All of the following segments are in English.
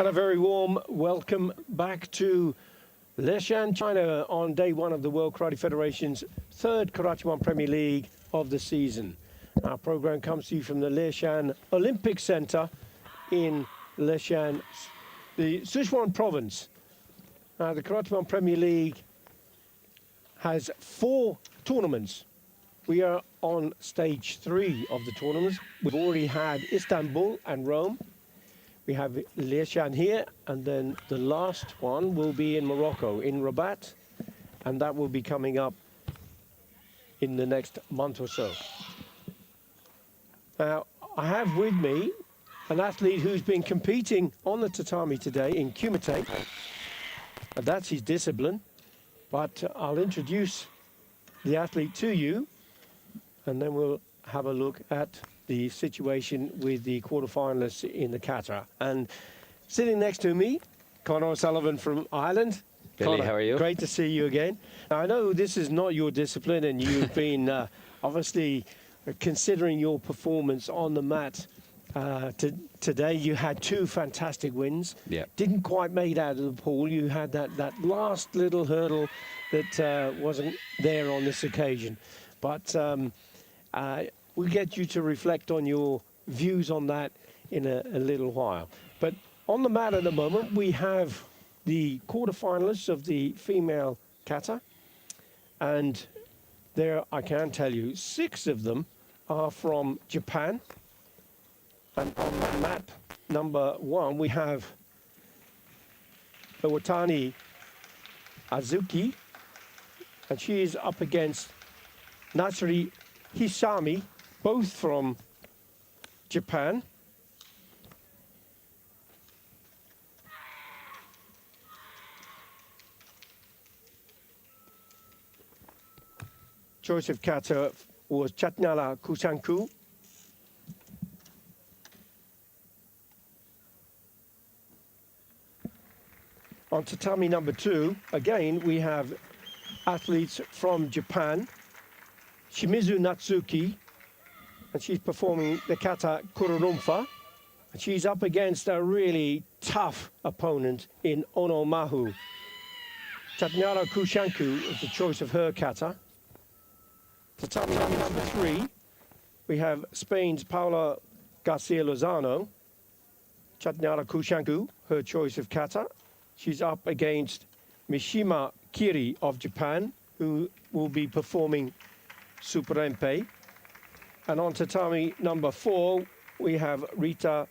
And a very warm welcome back to Leshan, China on day one of the World Karate Federation's third Karate One Premier League of the season. Our program comes to you from the Leshan Olympic Center in Leshan, the Sichuan province. The Karate One Premier League has 4 tournaments. We are on stage 3 of the tournaments. We've already had Istanbul and Rome. We have Leshan here, and then the last one will be in Morocco, in Rabat, and that will be coming up in the next month or so. Now, I have with me an athlete who's been competing on the tatami today in Kumite, and that's his discipline. But I'll introduce the athlete to you, and then we'll have a look at the situation with the quarterfinalists in the Kata. And sitting next to me, Conor O'Sullivan from Ireland. Billy, Conor, how are you? Great to see you again. Now, I know this is not your discipline, and you've been obviously considering your performance on the mat today. You had 2 fantastic wins. Yeah. Didn't quite make it out of the pool. You had that last little hurdle that wasn't there on this occasion. But we'll get you to reflect on your views on that in a little while. But on the mat at the moment, we have the quarterfinalists of the female kata. And there, I can tell you, 6 of them are from Japan. And on the mat number 1, we have Owatani Azuki. And she is up against Natsuri Hisami, both from Japan. Choice of kata was Chatnala Kusanku. On tatami number 2, again, we have athletes from Japan. Shimizu Natsuki, and she's performing the kata kururumfa. And she's up against a really tough opponent in Onomahu. Chatnara Kushanku is the choice of her kata. Tatami number 3, we have Spain's Paula Garcia Lozano. Chatnara Kushanku, her choice of kata. She's up against Mishima Kiri of Japan, who will be performing Superempe. And on tatami number 4, we have Rita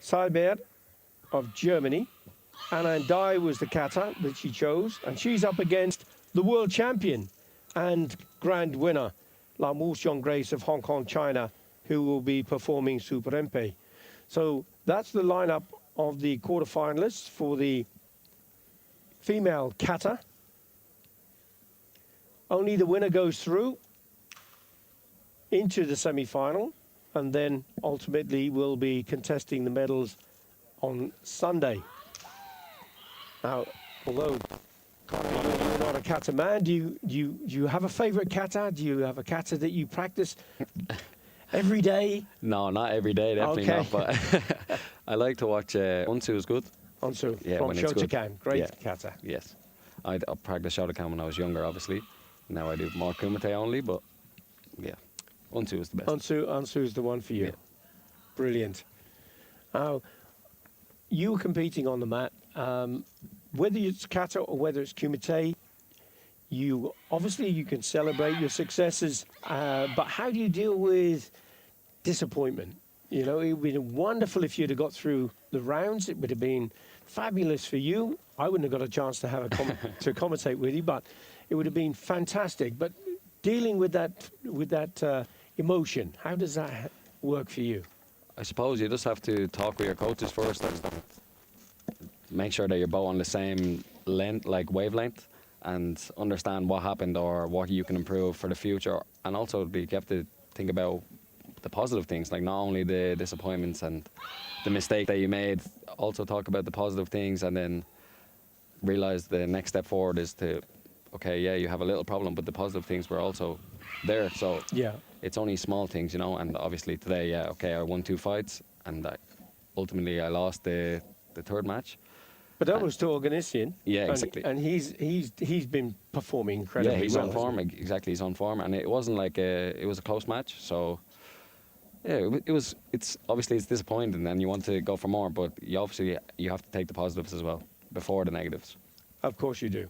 Seibert of Germany. Anna Dai was the kata that she chose, and she's up against the world champion and grand winner, Lam Wu-Xiong Grace of Hong Kong, China, who will be performing Superempe. So that's the lineup of the quarterfinalists for the female kata. Only the winner goes through into the semi-final, and then ultimately will be contesting the medals on Sunday. Now, although you're not a kata man, do you have a favorite kata? Do you have a kata that you practice every day? No, not every day, definitely not. But I like to watch Unsu is good. Unsu, yeah, from Shotokan, great kata. Yes, I practiced Shotokan when I was younger, obviously. Now I do more Kumite only, but yeah, Unsu is the best. Unsu is the one for you. Yeah. Brilliant. Now, you were competing on the mat. Whether it's kata or whether it's Kumite, you can celebrate your successes, but how do you deal with disappointment? You know, it would have been wonderful if you'd have got through the rounds. It would have been fabulous for you. I wouldn't have got a chance to have to commentate with you, but it would have been fantastic. But dealing with that emotion, how does that work for you? I suppose you just have to talk with your coaches first and make sure that you're both on the same wavelength, and understand what happened or what you can improve for the future. And also, you have to think about the positive things, like not only the disappointments and the mistake that you made, also talk about the positive things, and then realize the next step forward is to, okay, yeah, you have a little problem, but the positive things were also there. So yeah, it's only small things, you know. And obviously today, yeah, okay, I won 2 fights, and ultimately I lost the the third match. But that was to Organisian. Yeah, exactly. And he's been performing Yeah, incredibly he's well. on form. Exactly, he's on form, and it wasn't like it was a close match. So yeah, it was. It's obviously it's disappointing, and you want to go for more, but you have to take the positives as well before the negatives. Of course you do.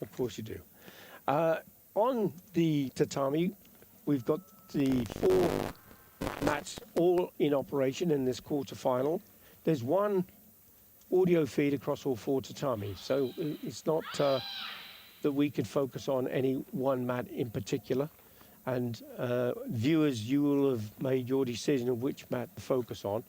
Of course you do. On the tatami, we've got the 4 mats all in operation in this quarter-final. There's one audio feed across all 4 tatami, so it's not that we can focus on any one mat in particular. And viewers, you will have made your decision of which mat to focus on.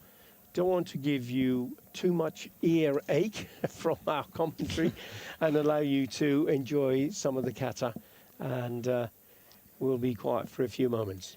Don't want to give you too much earache from our commentary and allow you to enjoy some of the kata. And we'll be quiet for a few moments.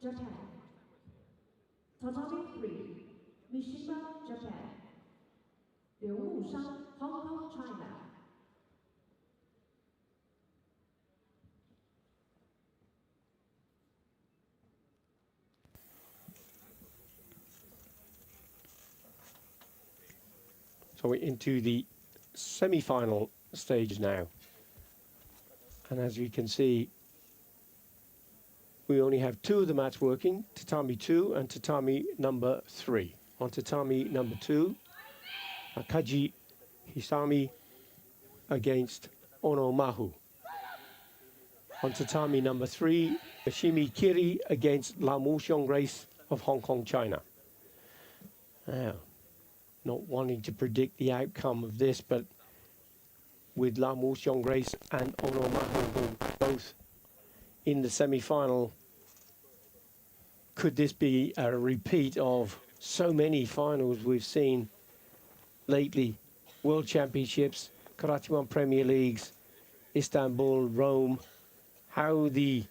Japan. Tatami 3, Mishima, Japan. Liu Mushan, Hong Kong, China. So we're into the semi-final stage now. And as you can see, we only have two of the mats working, tatami 2 and tatami number 3. On tatami number 2, Kaji Hisami against Ono Mahu. On tatami number 3, Ashimi Kiri against La Mu Xiong Grace of Hong Kong, China. Now, not wanting to predict the outcome of this, but with La Mu Xiong Grace and Ono Mahu both in the semi-final, could this be a repeat of so many finals we've seen lately? World Championships, Karate One Premier Leagues, Istanbul, Rome, how the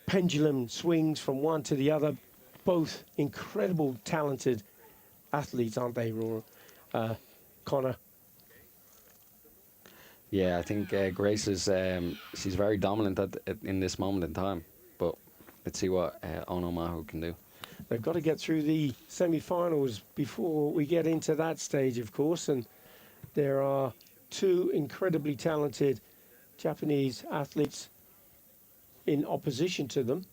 pendulum swings from one to the other. Both incredible, talented athletes, aren't they, Connor? Yeah, I think Grace is she's very dominant in this moment in time. But let's see what Ono Mahu can do. They've got to get through the semi-finals before we get into that stage, of course. And there are two incredibly talented Japanese athletes in opposition to them.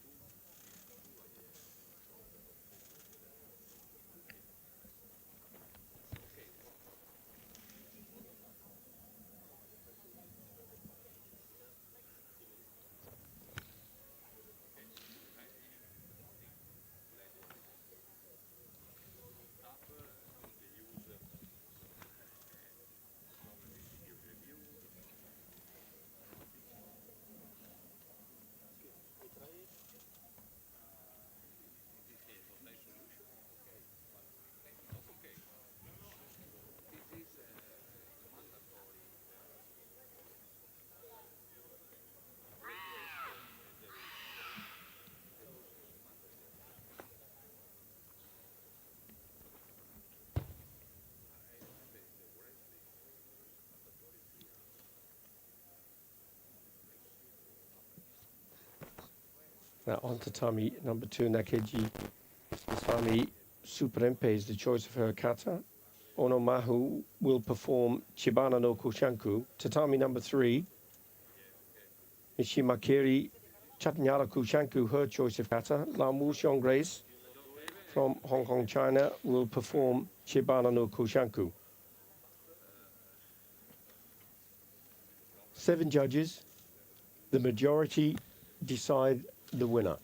Now on tatami number 2, Nakeji Isami Superempe is the choice of her kata. Ono Mahu will perform Chibana no Kushanku. Tatami number 3, Mishima Kiri Chatnyara Kushanku, her choice of kata. La Mu Xiong Grace from Hong Kong, China, will perform Chibana no Kushanku. 7 judges, the majority decide the winner.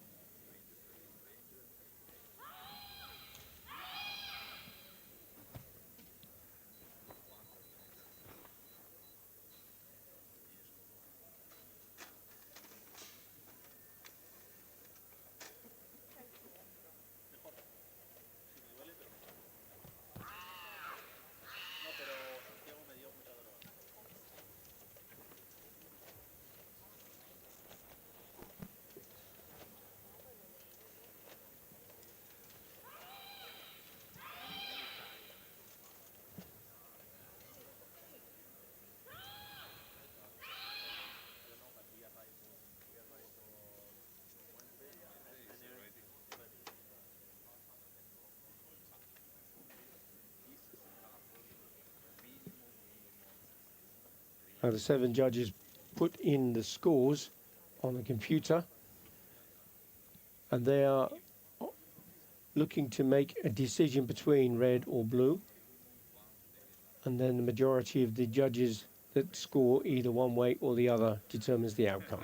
Now the 7 judges put in the scores on the computer, and they are looking to make a decision between red or blue, and then the majority of the judges that score either one way or the other determines the outcome.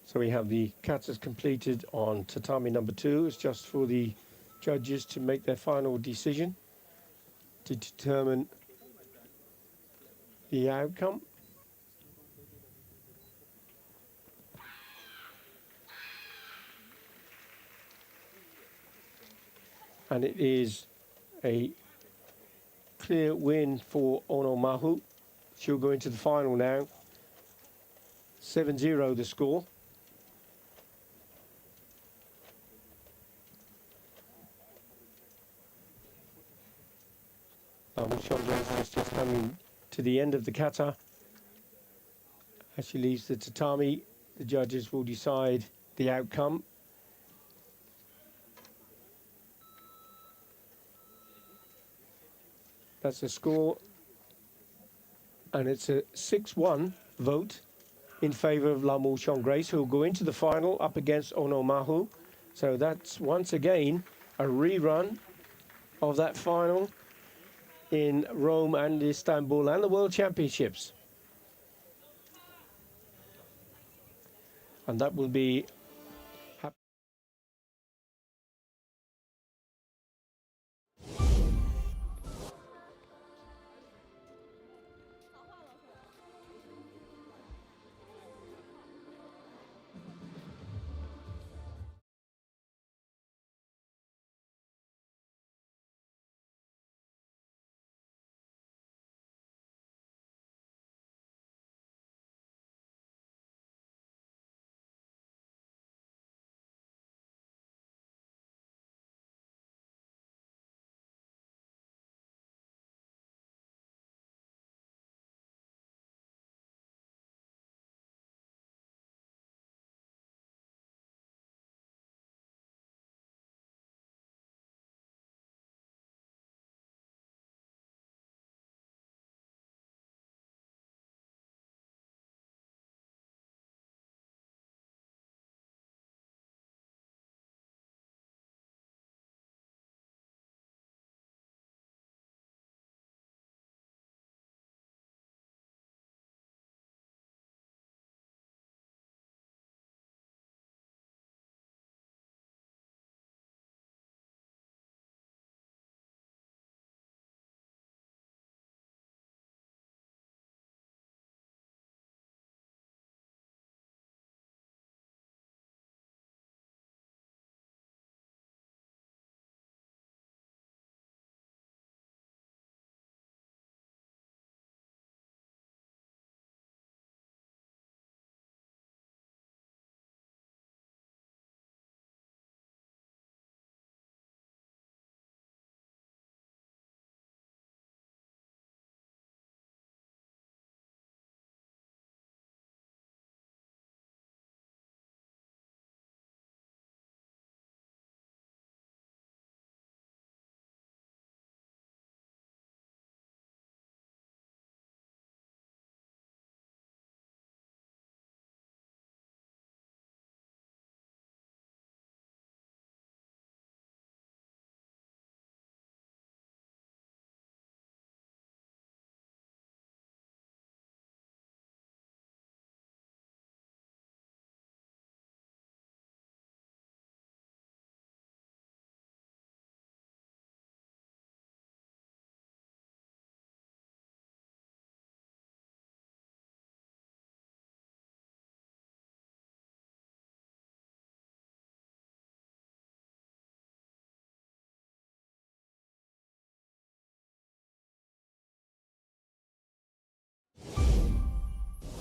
So we have the katas completed on tatami number 2. It's just for the judges to make their final decision to determine the outcome. And it is a clear win for Onomahu. She'll go into the final now. 7-0 the score. Chandra is just coming to the end of the kata. As she leaves the tatami, the judges will decide the outcome. That's the score. And it's a 6-1 vote in favour of Lamu Grace, who will go into the final up against Onomahu. So that's once again a rerun of that final in Rome and Istanbul and the World Championships. And that will be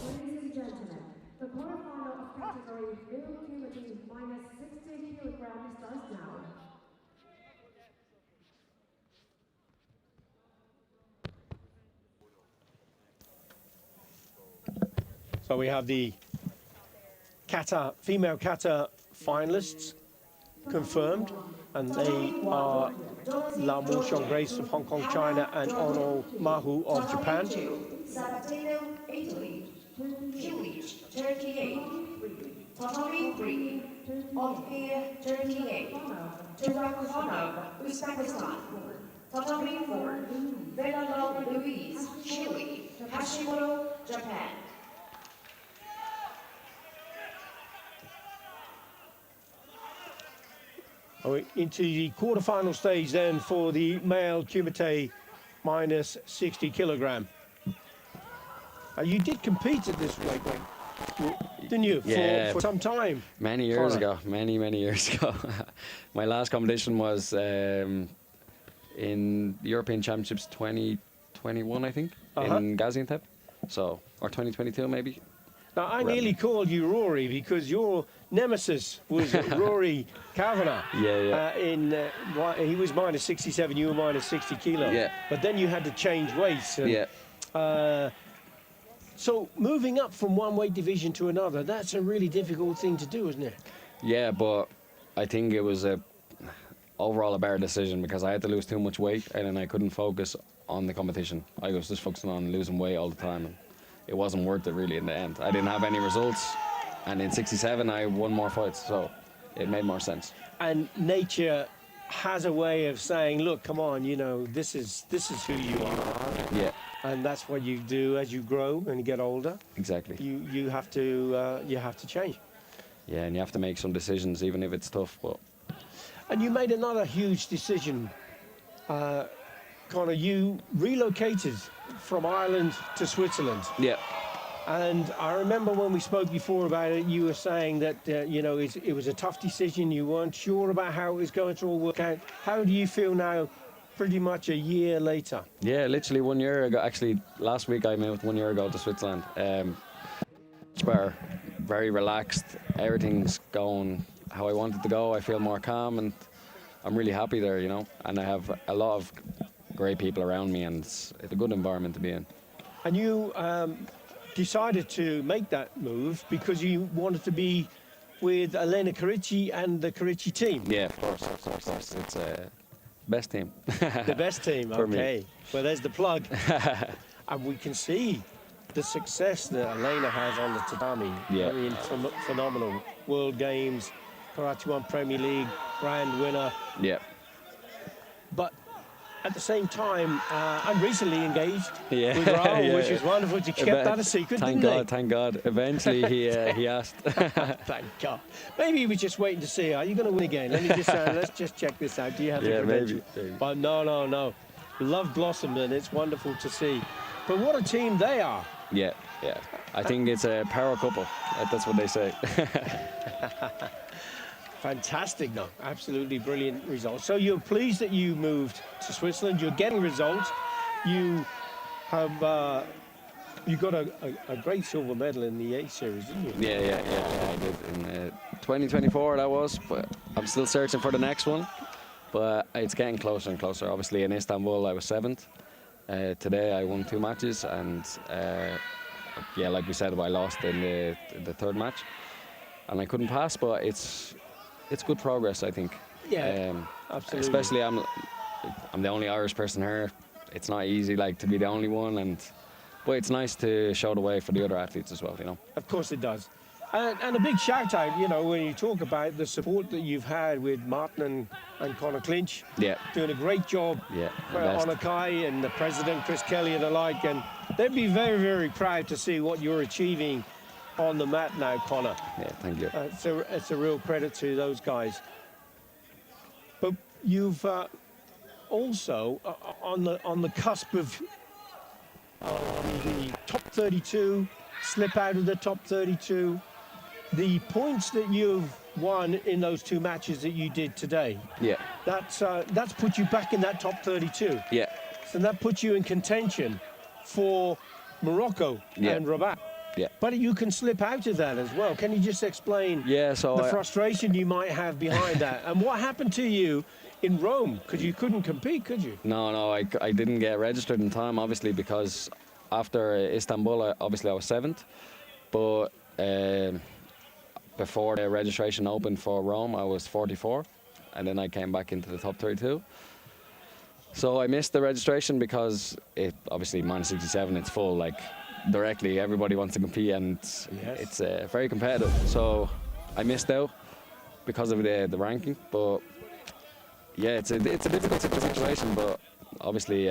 Ladies and gentlemen, the quarterfinal of category male cumulative minus 60 kilograms starts now. so we have the kata female kata finalists confirmed, and they are Lamu Grace of Hong Kong, China, and Ono Mahu of Japan. Sabatino, Italy. Huge, 38. Tatami 3. Otvir, 38. Turakhonov, Uzbekistan. Tatami 4. Velalal Louise, Chile. Hashimoto, Japan. Into the quarterfinal stage then for the male Kumite minus 60 kilogram. You did compete at this weight, didn't you? Yeah. For some time. Many years Connor. ago, many years ago. My last competition was in the European Championships 2021, I think, in Gaziantep. So, or 2022 maybe. Now, I nearly called you Rory because your nemesis was Rory Kavanagh. He was minus 67, you were minus 60 kilo. Yeah. But then you had to change weights. And, Yeah. So moving up from one weight division to another, that's a really difficult thing to do, isn't it? Yeah, but I think it was overall a better decision because I had to lose too much weight and then I couldn't focus on the competition. I was just focusing on losing weight all the time, and it wasn't worth it really in the end. I didn't have any results, and in 67 I won more fights, so it made more sense. And nature has a way of saying, look, come on, you know, this is who you are. Yeah. And that's what you do as you grow and get older. Exactly. You have to change. Yeah, and you have to make some decisions, even if it's tough. But And you made another huge decision, Connor. You relocated from Ireland to Switzerland. yeah, And I remember when we spoke before about it, you were saying that you know it was a tough decision. You weren't sure about how it was going to all work out. How do you feel now, pretty much a year later? yeah, literally 1 year ago. Actually, last week I moved 1 year ago to Switzerland. Much better, very relaxed. Everything's going how I want it to go. I feel more calm, and I'm really happy there, you know. And I have a lot of great people around me, and it's a good environment to be in. And you decided to make that move because you wanted to be with Elena Carici and the Carici team. Yeah, of course. It's best team. The best team, For me. okay. Well, there's the plug. And we can see the success that Elena has on the tatami. Yeah. I mean, phenomenal. World Games, Karate One Premier League, grand winner. Yeah. But at the same time, I'm recently engaged Yeah. with Raoul, Yeah. which is wonderful. You kept that a secret, Thank didn't God, thank God. Eventually he asked. they? Thank God. Maybe he was just waiting to see, are you going to win again? Let me just let's just check this out. Do you have the Yeah, credentials? maybe. But no. Love blossomed, and it's wonderful to see. But what a team they are. Yeah. I think it's a power couple. That's what they say. Fantastic, no, absolutely brilliant results. So you're pleased that you moved to Switzerland. You're getting results. You have you got a great silver medal in the A series, didn't you? Yeah, I did in 2024 that was, but I'm still searching for the next one. But it's getting closer and closer. Obviously in Istanbul I was 7th. Today I won 2 matches, and yeah, like we said, I lost in the 3rd match, and I couldn't pass. But it's good progress, I think. Yeah, absolutely. Especially I'm the only Irish person here. It's not easy, like, to be the only one, but it's nice to show the way for the other athletes as well, you know. Of course it does. And a big shout out, you know, when you talk about the support that you've had with Martin and Conor Clinch. Yeah. Doing a great job. Yeah, the best. On Akai and the president, Chris Kelly, and the like. And they'd be very, very proud to see what you're achieving on the mat now, Conor. Yeah, thank you. It's a real credit to those guys. But you've also on the cusp of the top 32, slip out of the top 32. The points that you've won in those 2 matches that you did today, Yeah. that's put you back in that top 32. Yeah. So that puts you in contention for Morocco and Rabat. Yeah. But you can slip out of that as well. Can you just explain So the frustration you might have behind that? And what happened to you in Rome? Because you couldn't compete, could you? No, I didn't get registered in time, obviously, because after Istanbul, I was 7th. But before the registration opened for Rome, I was 44. And then I came back into the top 32. So I missed the registration because it obviously minus 67, it's full, like, directly. Everybody wants to compete, and it's very competitive. So I missed out because of the ranking. But yeah, it's a difficult situation. But obviously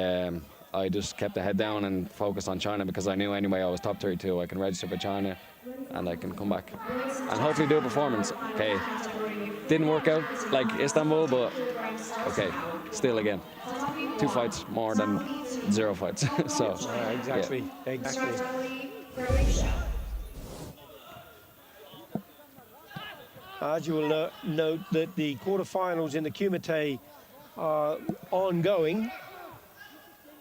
I just kept the head down and focused on China because I knew anyway I was top 32. I can register for China and I can come back and hopefully do a performance. Okay, didn't work out like Istanbul, but okay, still again, 2 fights more than 0 fights. So Exactly, yeah. exactly. As you will note that the quarterfinals in the Kumite are ongoing.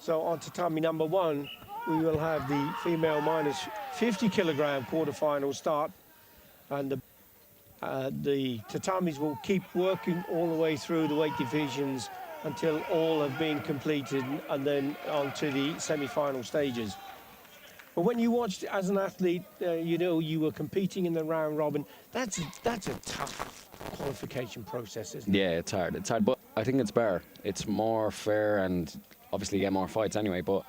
So on tatami number 1, we will have the female minus 50 kilogram quarterfinal start, and the tatamis will keep working all the way through the weight divisions until all have been completed, and then on to the semi-final stages. But when you watched as an athlete, you know, you were competing in the round robin. That's a tough qualification process, isn't it? Yeah, it's hard, but I think it's better. It's more fair, and obviously you get more fights anyway, but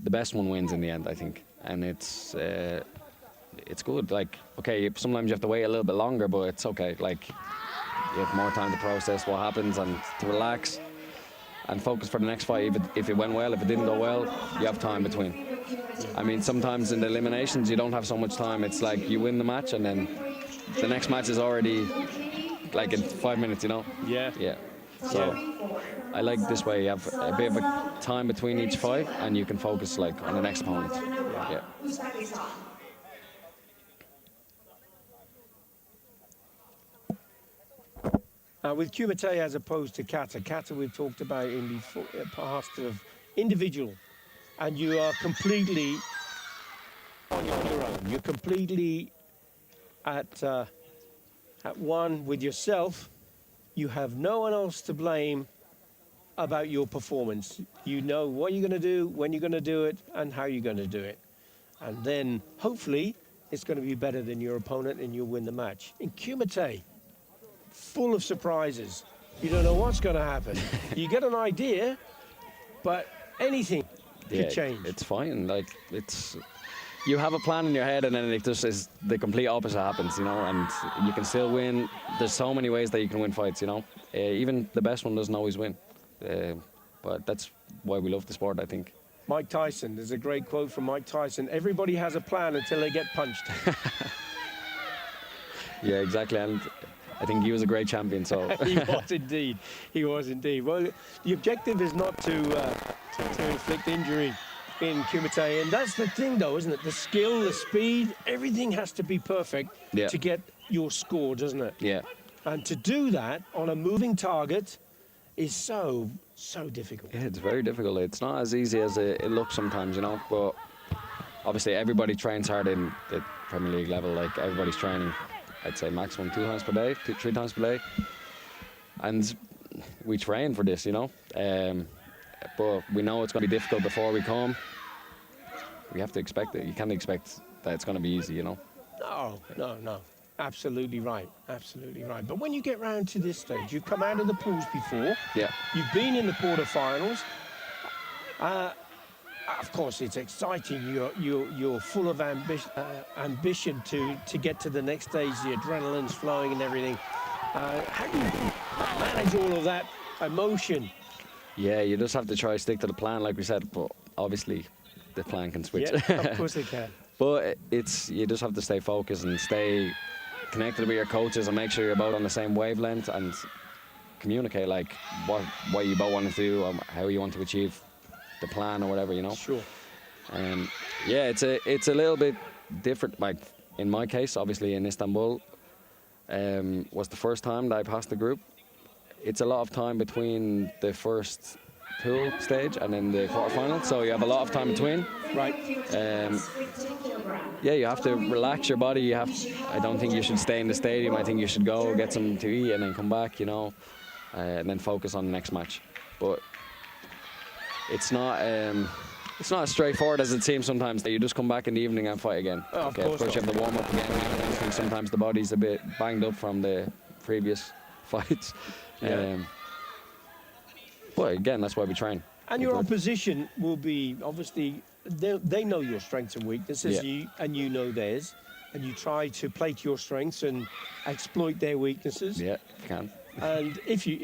the best one wins in the end, I think. And it's good. Like, okay, sometimes you have to wait a little bit longer, but it's okay. Like, you have more time to process what happens and to relax and focus for the next fight. If it went well, if it didn't go well, you have time between. I mean, sometimes in the eliminations, you don't have so much time. It's like you win the match and then the next match is already like in 5 minutes, you know? Yeah. Yeah. So I like this way. You have a bit of a time between each fight and you can focus like on the next opponent. Yeah. With Kumite as opposed to Kata, Kata we've talked about in the past of individual, and you are completely on your own. You're completely at one with yourself. You have no one else to blame about your performance. You know what you're going to do, when you're going to do it, and how you're going to do it. And then, hopefully, it's going to be better than your opponent and you'll win the match. In Kumite, full of surprises. You don't know what's going to happen. You get an idea, but anything could change. It's fine. Like, you have a plan in your head and then it just is the complete opposite happens, you know, and you can still win. There's so many ways that you can win fights, you know. Even the best one doesn't always win. But that's why we love the sport, I think. Mike Tyson, there's a great quote from Mike Tyson: everybody has a plan until they get punched. Yeah, exactly. And I think he was a great champion, so. He was indeed. He was indeed. Well, the objective is not to inflict injury in Kumite, and that's the thing, though, isn't it? The skill, the speed, everything has to be perfect to get your score, doesn't it? Yeah. And to do that on a moving target is so difficult. Yeah, it's very difficult. It's not as easy as it looks sometimes, you know, but obviously everybody trains hard in the Premier League level. Like, everybody's training, I'd say maximum 2 times per day, 3 times per day. And we train for this, you know. But we know it's going to be difficult before we come. We have to expect it. You can't expect that it's going to be easy, you know. No. Absolutely right. Absolutely right. But when you get round to this stage, you've come out of the pools before. Yeah. You've been in the quarterfinals. Of course, it's exciting. You're full of ambition to get to the next stage. The adrenaline's flowing and everything. How do you manage all of that emotion? Yeah, you just have to try to stick to the plan, like we said. But obviously, the plan can switch. Yeah, of course it can. But you just have to stay focused and stay connected with your coaches and make sure you're both on the same wavelength and communicate like what you both want to do, or how you want to achieve the plan or whatever, you know. Sure. Yeah, it's a little bit different. Like in my case, obviously in Istanbul, was the first time that I passed the group. It's a lot of time between the first pool stage and then the quarterfinal, so you have a lot of time between. Right. Yeah, you have to relax your body. I don't think you should stay in the stadium. I think you should go get something to eat and then come back, you know, and then focus on the next match. But it's not as straightforward as it seems sometimes. You just come back in the evening and fight again. Oh, okay, of course you have to warm up again. I think sometimes the body's a bit banged up from the previous fights. Yeah. But again, that's why we train. And your opposition will be, obviously, they know your strengths and weaknesses, and you know theirs, and you try to play to your strengths and exploit their weaknesses. Yeah, you can. And if you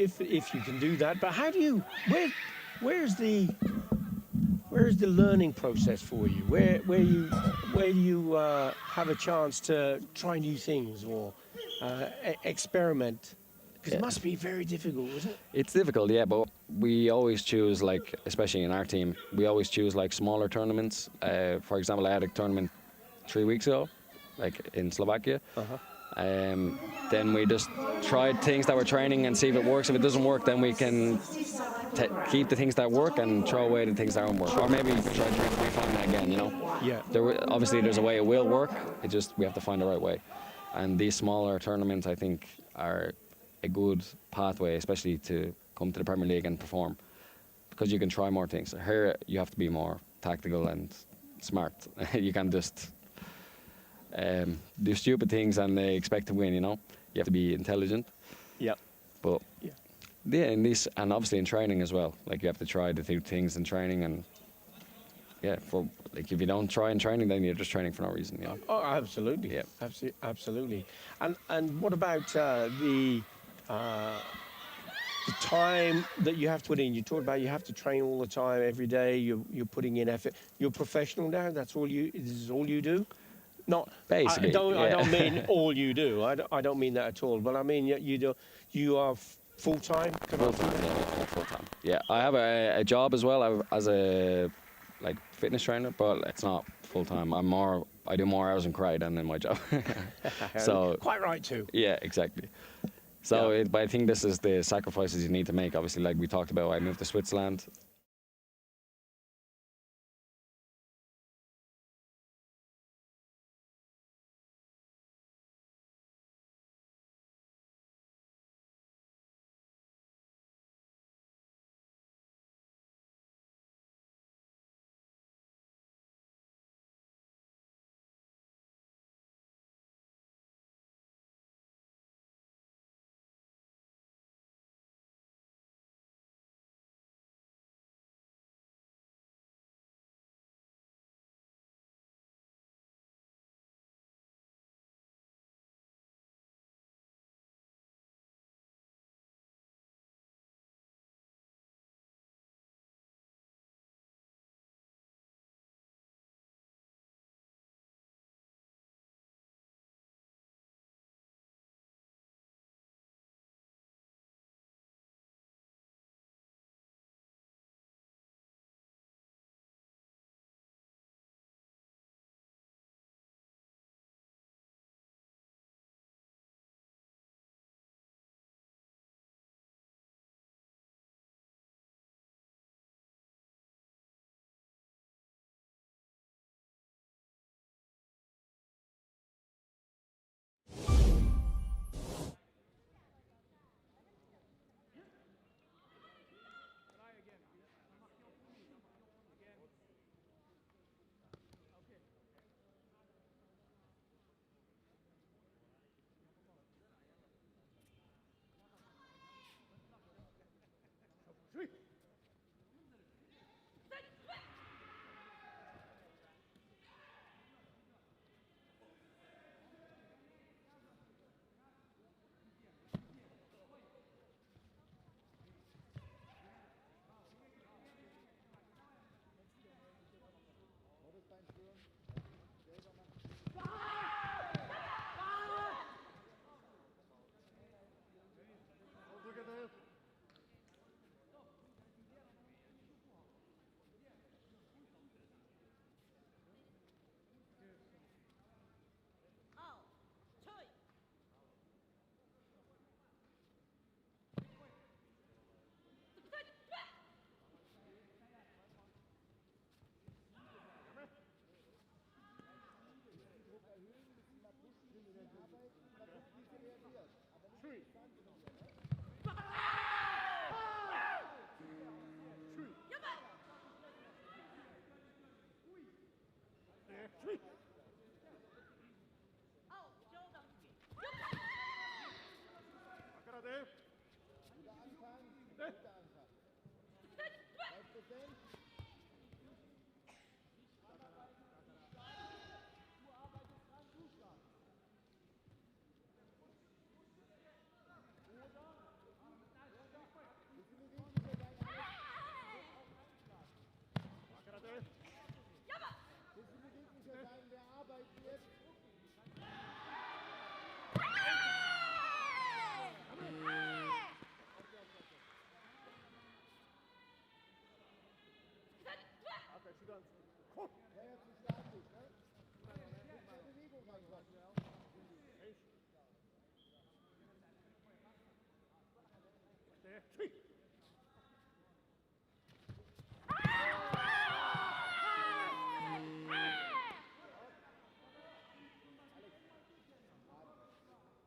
can do that, but how do you, where's the where's the learning process for you? Where do you have a chance to try new things or experiment? Because it Yeah. must be very difficult, isn't it? It's difficult, yeah, but we always choose, like, especially in our team, we always choose like smaller tournaments. For example, I had a tournament 3 weeks ago, like in Slovakia. Then we just tried things that we're training and see if it works. If it doesn't work, then we can keep the things that work and throw away the things that don't work, or maybe try to refine it again. You know, Yeah. obviously there's a way it will work. It just we have to find the right way. And these smaller tournaments, I think, are a good pathway, especially to come to the Premier League and perform, because you can try more things. Here, you have to be more tactical and smart. You can't just do stupid things and they expect to win. You know, you have to be intelligent. Yeah. But Yeah. yeah, in this, and obviously in training as well. Like you have to try to do things in training, and yeah, for like if you don't try in training, then you're just training for no reason. You know. Oh, absolutely. Yeah. Absolutely. And what about the time that you have to put in? You talked about you have to train all the time, every day. You're putting in effort. You're professional now. That's all you. This is all you do. Not Basically, I yeah. don't mean all you do. I don't mean that at all. But I mean you do. You are full time. Full time, yeah, full time. Yeah, I have a job as well as a like fitness trainer, but it's not full time. I do more hours in karate than in my job. So Quite right too. yeah, exactly. So, Yeah. but I think this is the sacrifices you need to make. Obviously, like we talked about, I moved to Switzerland.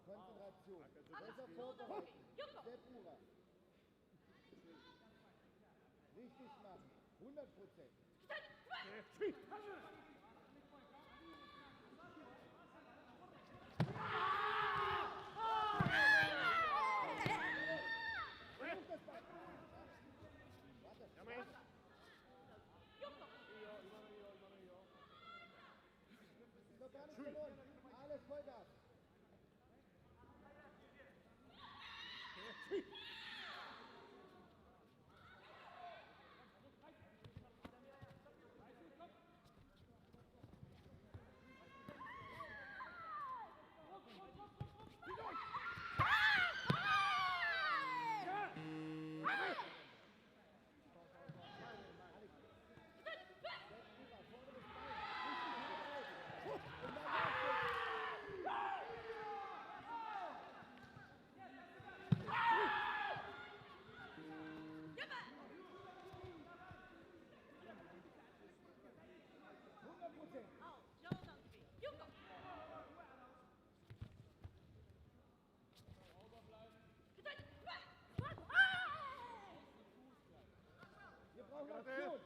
Konzentration. Besser vorbereiten. Sehr purer. Richtig machen. 100%. Noch gar nicht verloren. Alles Vollgas. Wir brauchen Aktion.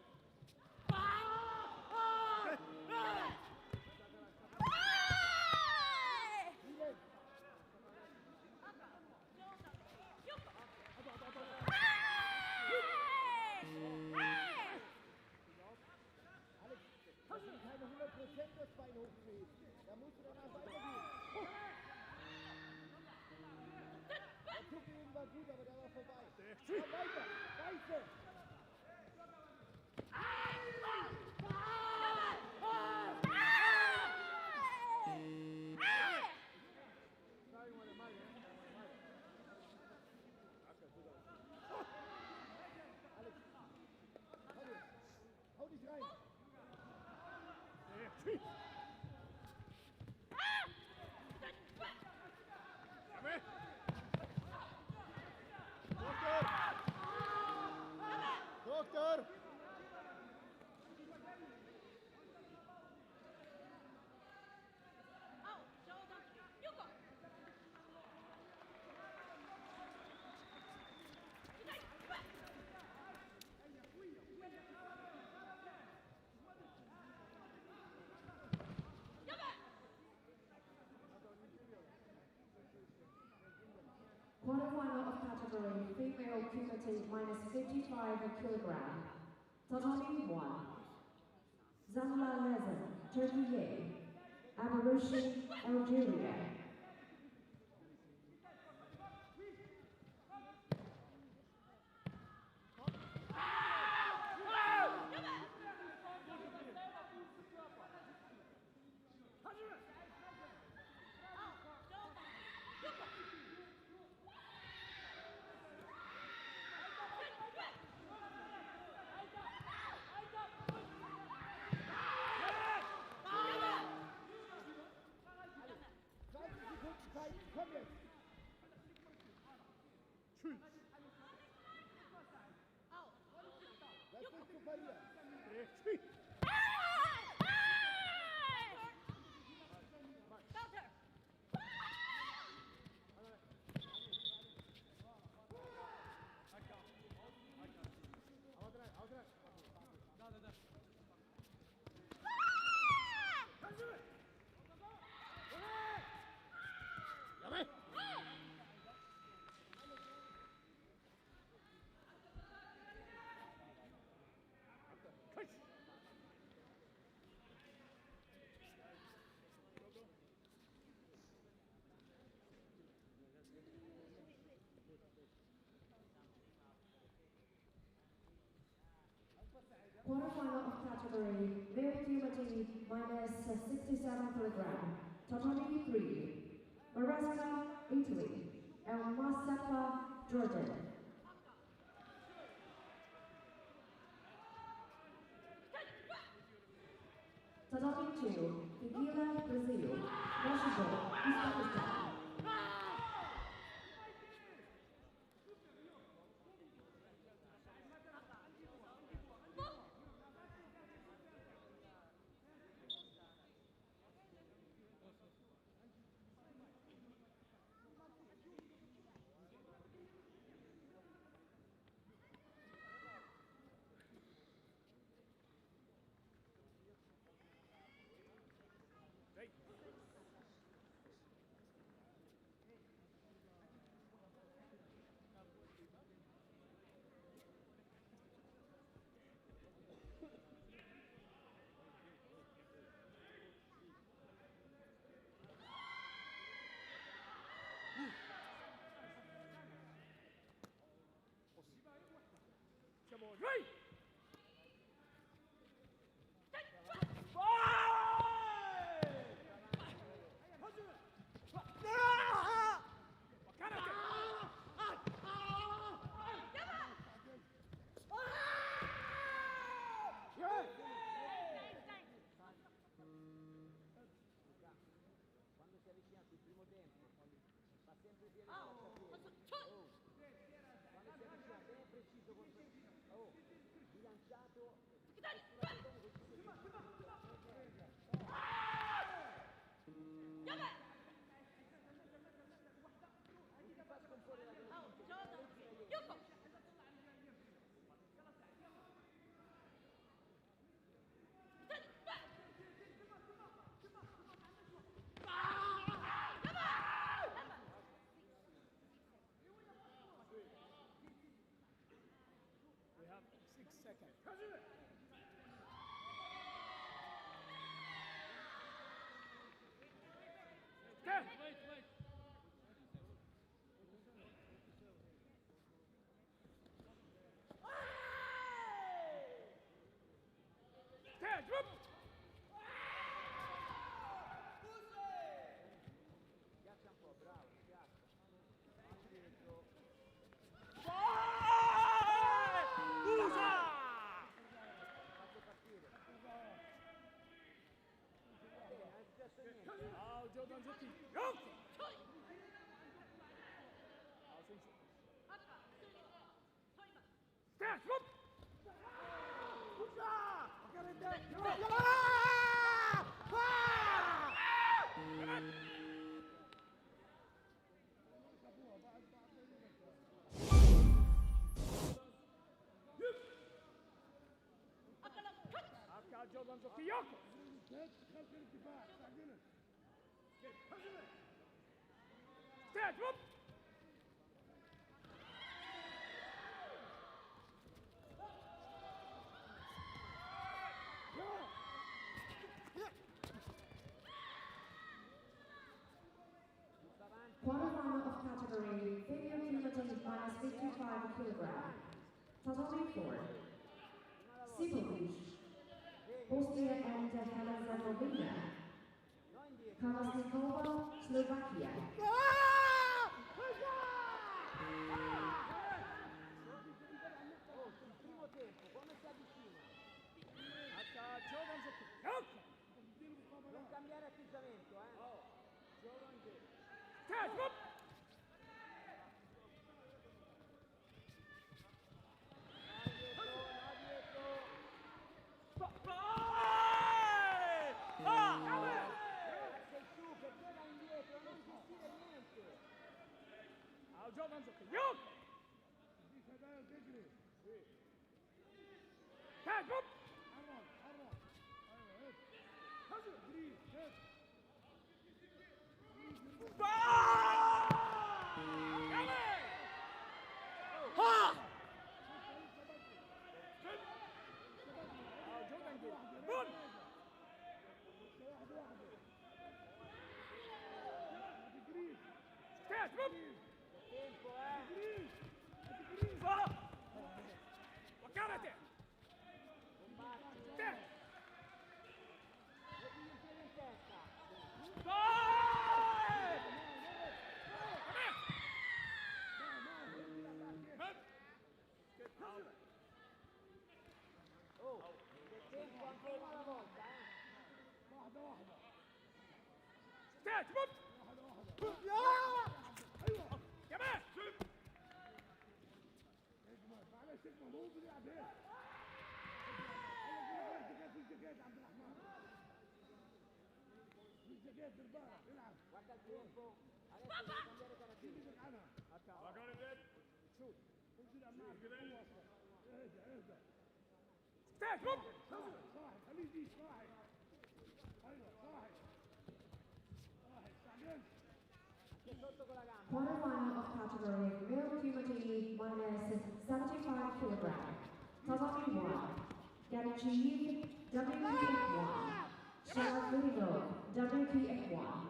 Alex, das sind keine 100% das Bein hochzuheben. Da musst du danach weitergehen. Der Tuck eben war gut, aber der war vorbei. Komm weiter, weiter. Alex, komm jetzt. Hau dich rein. Doktor! Quarterfinal of category female Kumite minus 55 kilogram. Tatami 1. Zamla Leshan, Turkey. Abarushi, Algeria. Zeit, komm jetzt! Tschüss! Das ist nicht zu verlieren! Tschüss! Quarterfinal of category male Kumite minus 67 kilogram. Tatami 3. Maresca, Italy. El Masepa, Jordan. Tatami 2. Tequila, Brazil. Mexico, Uzbekistan. Vamos, right! Quando si avvicina sul primo tempo, fa sempre piede con la capella. Oh. Quando si avvicina ben preciso con bilanciato We have 6 seconds. Wait. Stand, whoop! Schiaccia un po', bravo, schiaccia. Avanti dentro. Faccio partire. Bene, non è successo niente. Al Jordan Zucchi. Go! Stand, whoop! Al Jordan Zucchi. Yoko! Stand, whoop! Quarterfinal of category female cumulative minus 55 kilogram. Tatami 4. Sibovic, Bosnia and Herzegovina. Kalashnikova, Slovakia. Oh, sul primo tempo, come si avvicina? Al Jordan Zucchi. Yoko! Non cambiare atteggiamento, Stand, whoop! Sei tu che gioca indietro, non gestire niente. Al Jordan Zucchi. Yoko! Stand, whoop! Al Jordan good. Good! Stand, whoop! Tempo, Karate! Stand! metti il piede in testa. Oh, che tempo ancora una volta, Stand, whoop! Come on! Guarda il tempo. Adesso devi cambiare carattere. Stand, whoop! Che sotto con la gamba. Quarterfinal of category male cumulative minus 75 kilogram. Tatami 1. Ganichiv, WPF1. Sharafulino, WPF1.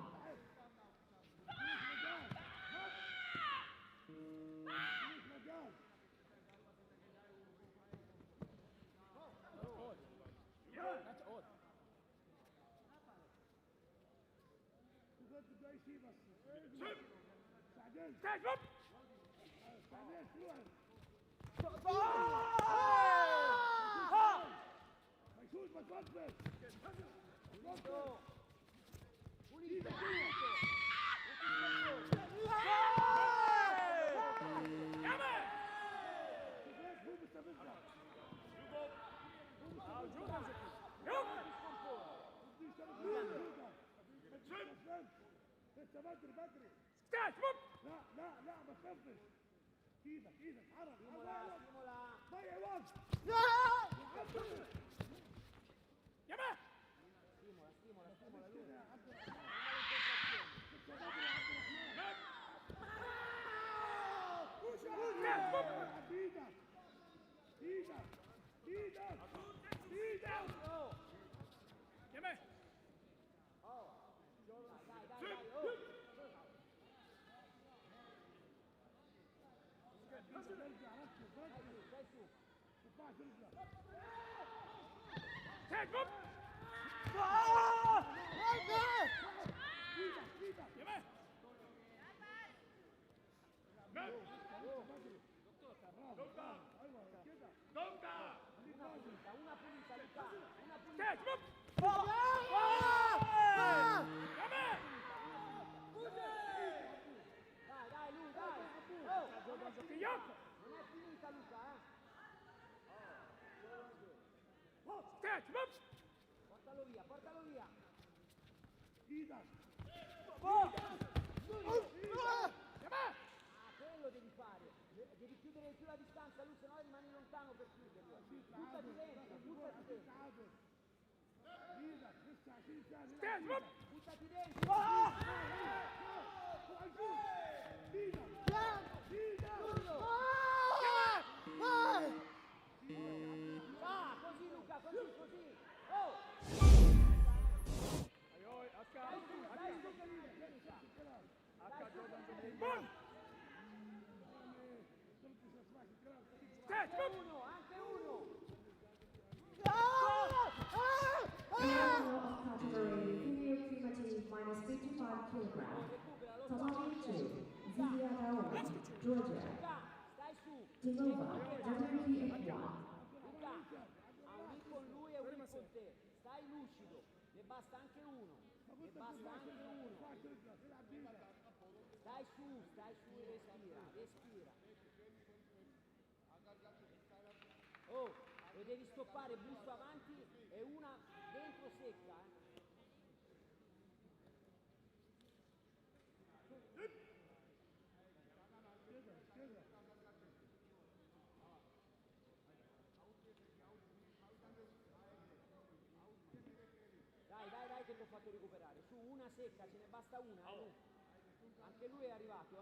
Portalo via, portalo via. Quello devi fare. Devi chiudere più la distanza, lui, se no rimani lontano per chiuderlo. Buttati dentro, buttati dentro. Buttati dentro. Così Luca, così. Oh! Dai su che lui finita. Anche uno. Final of category female primitive minus 55 kilograms. Tatami 2, Zilia Daoud, Georgia. Stai su. Timova, WPF1. Luca, ha un hit con lui e un hit con te. Stai lucido. Ne basta anche uno. Stai su e respira. Oh, lo devi stoppare, busto avanti e una dentro secca, Dai che ti ho fatto recuperare. Su, una secca, ce ne basta una, Anche lui è arrivato,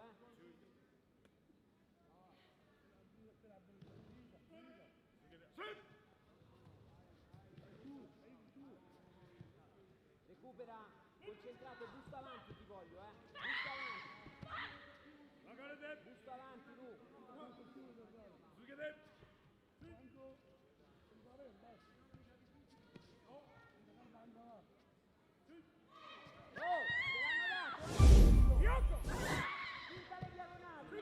Recupera, concentrato, busto avanti ti voglio, Busto avanti, Lu. Oh, te l'hanno dato! Finta le diagonali! Su!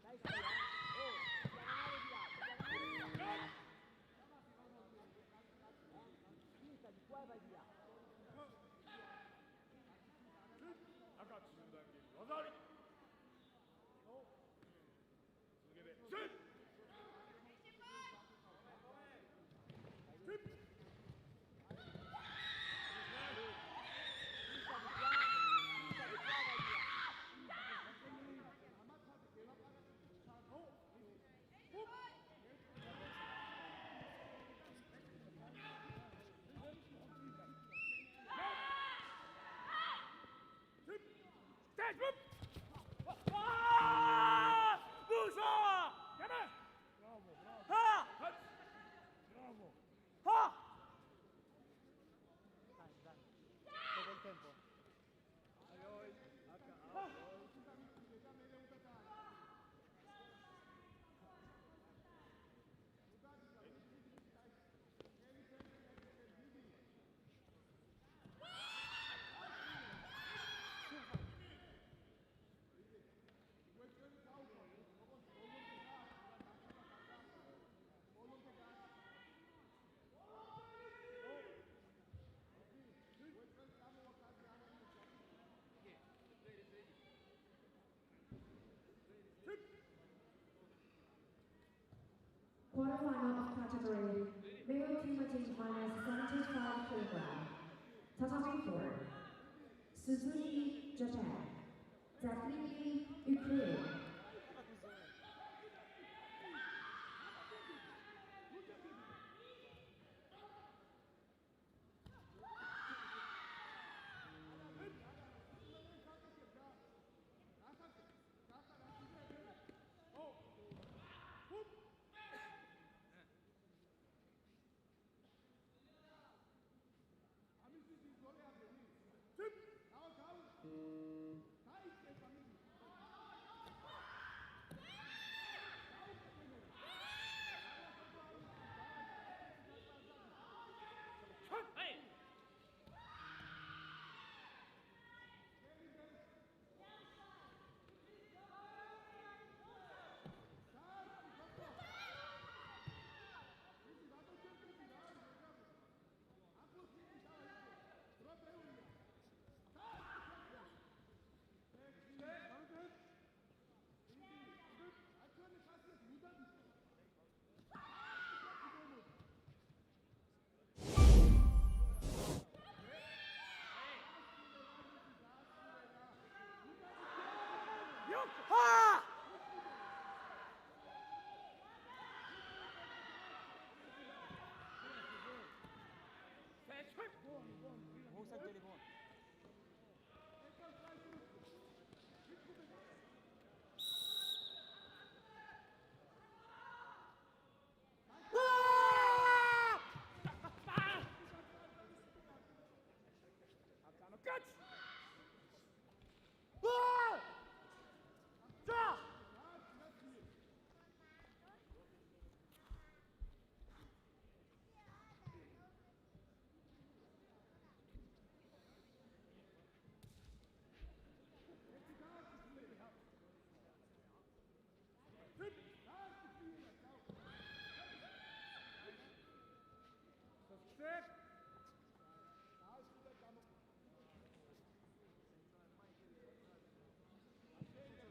Dai, diagonale di là. Finta di qua e vai via. Tatami 4. Suzuki, Japan. Tatami, Ukraine.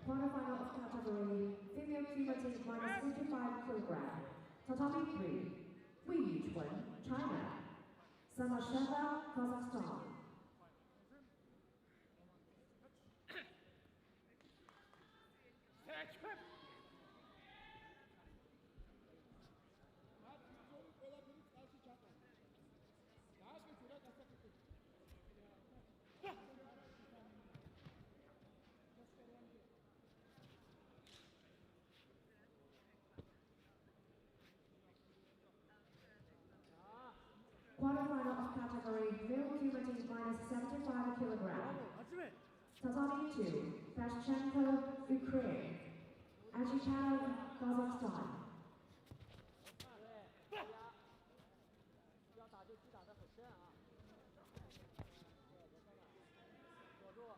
Quarterfinals category, female Kumite minus 55 kilogram. Tatami 3. Wei Yuchuan, China. Samasheva, Kazakhstan. Quarterfinal of category male Kumite minus 75 kilogram. Tatami 2, Pashchenko, Ukraine. Achikhanov, Kazakhstan. 要打就击打得很深啊！锁住，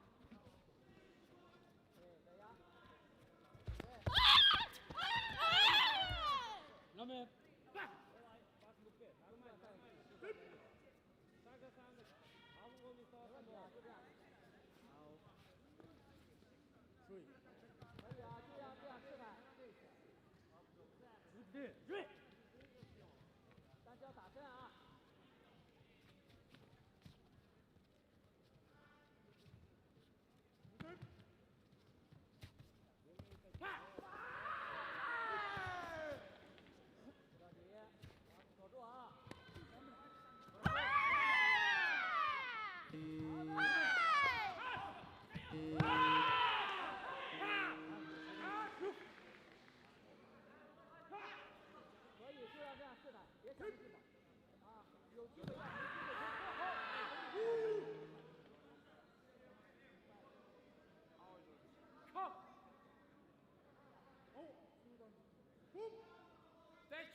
对，再压，对。那么，三个，好，我们到三个，就这样。好，注意，可以啊，这样试探，对，但是要打深啊。锁住啊！可以，就要这样试探，别想着去跑啊！有机会要没机会好。再去。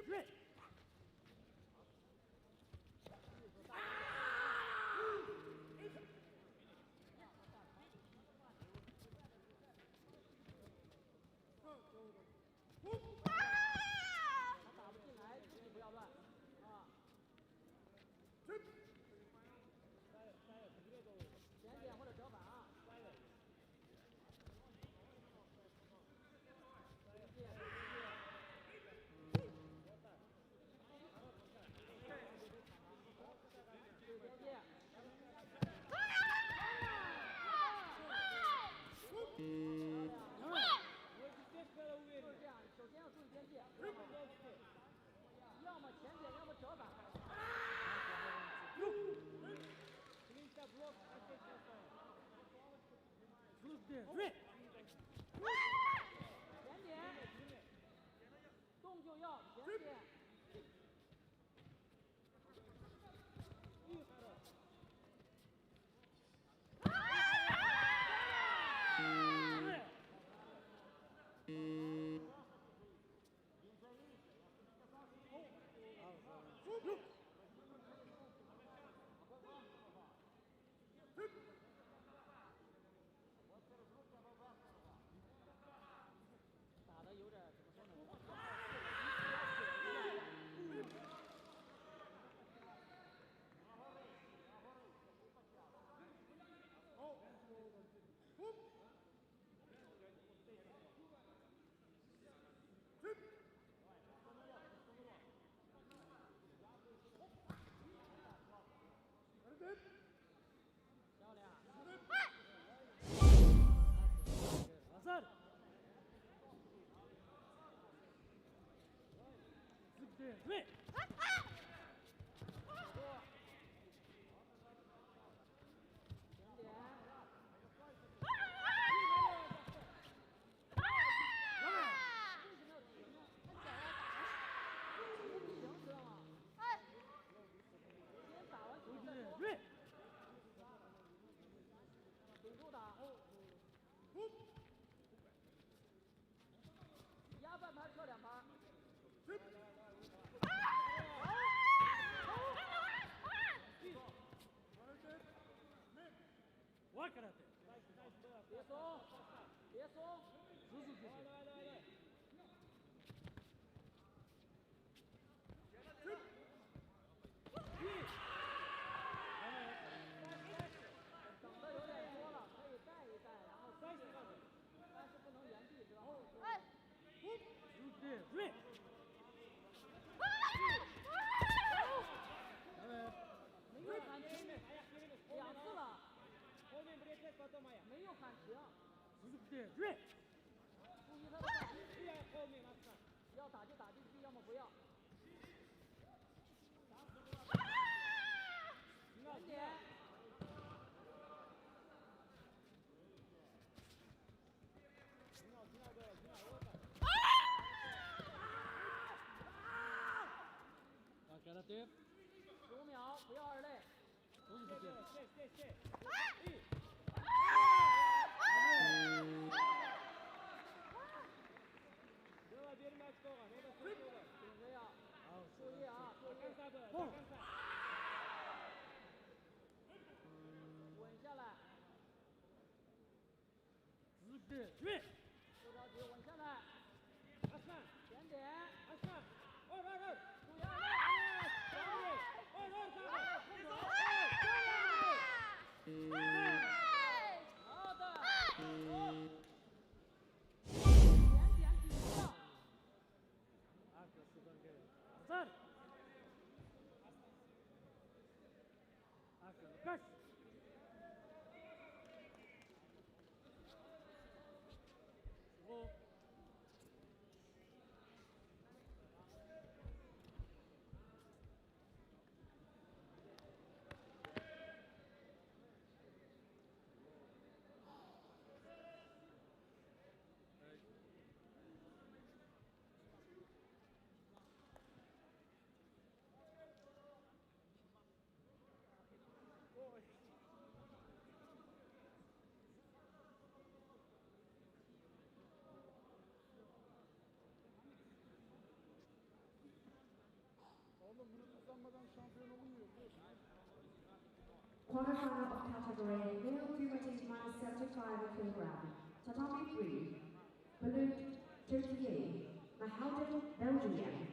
对。他打不进来，自己不要乱啊。前点或者折返啊。就是这样，首先要注意边界，要么前点，要么折返。前点，动就要前点。打的有点怎么说呢？漂亮。对。前点。为什么要停呢？他脚要打，不停，知道吗？先打完球再说。顶住打。压半拍撤2拍。我给他的。别松，别松，等的有点多了，可以带一带，然后但是不能原地，知道吗？对。没有喊停，2次了。没有喊停。对。注意他的打击，要打就打进去，要么不要。前点。给他对。15秒，不要2类。顶着呀！注意啊，注意。稳下来。不着急，稳下来。前点。注意2类。好的。前点顶上。开始。Quarterfinal of category male preliminaries minus 75 kilogram. Tatami 3. Balloon 38. Mahouden, Belgium.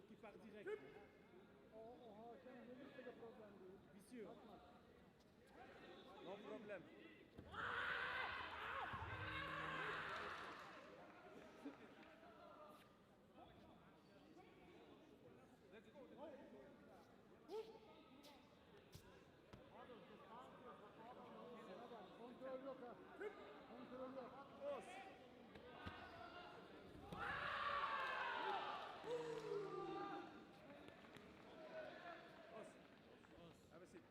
Qui part direct. O hakem gelirse de problem değil. Vicieux. Bakma. No problem. Kontrol yok ha. Kontrol yok. Have a seat.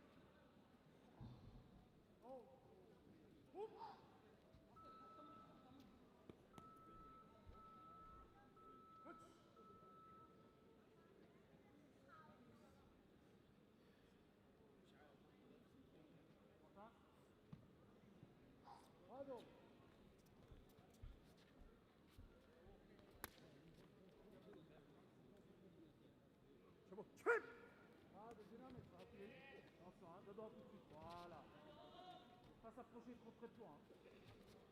Hadi oğlum. Çabuk. Çöp! Hadi dinamik. Attention, hein, dedans tout de suite. Voilà. Pas s'approcher trop près de toi. Hein.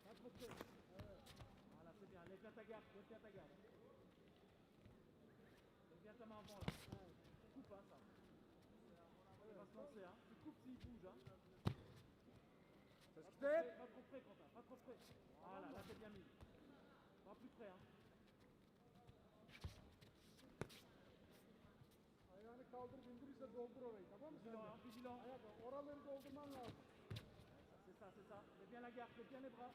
Pas trop près. Voilà, c'est bien. Lève bien ta garde. Lève bien ta garde. Lève bien ta main avant là. Coupe, hein, ça. Il va se lancer, hein. Tu coupes s'il bouge, hein. Pas trop près, Quentin. Pas trop près. Voilà, là, c'est bien mis. Pas plus près, hein. Ayağını kaldır bindirirse doldur orayı, tamam mı? Vigilant, hein, vigilant. Ayak, oraları doldurman lazım. C'est ça, c'est ça. Lève bien la garde, lève bien les bras.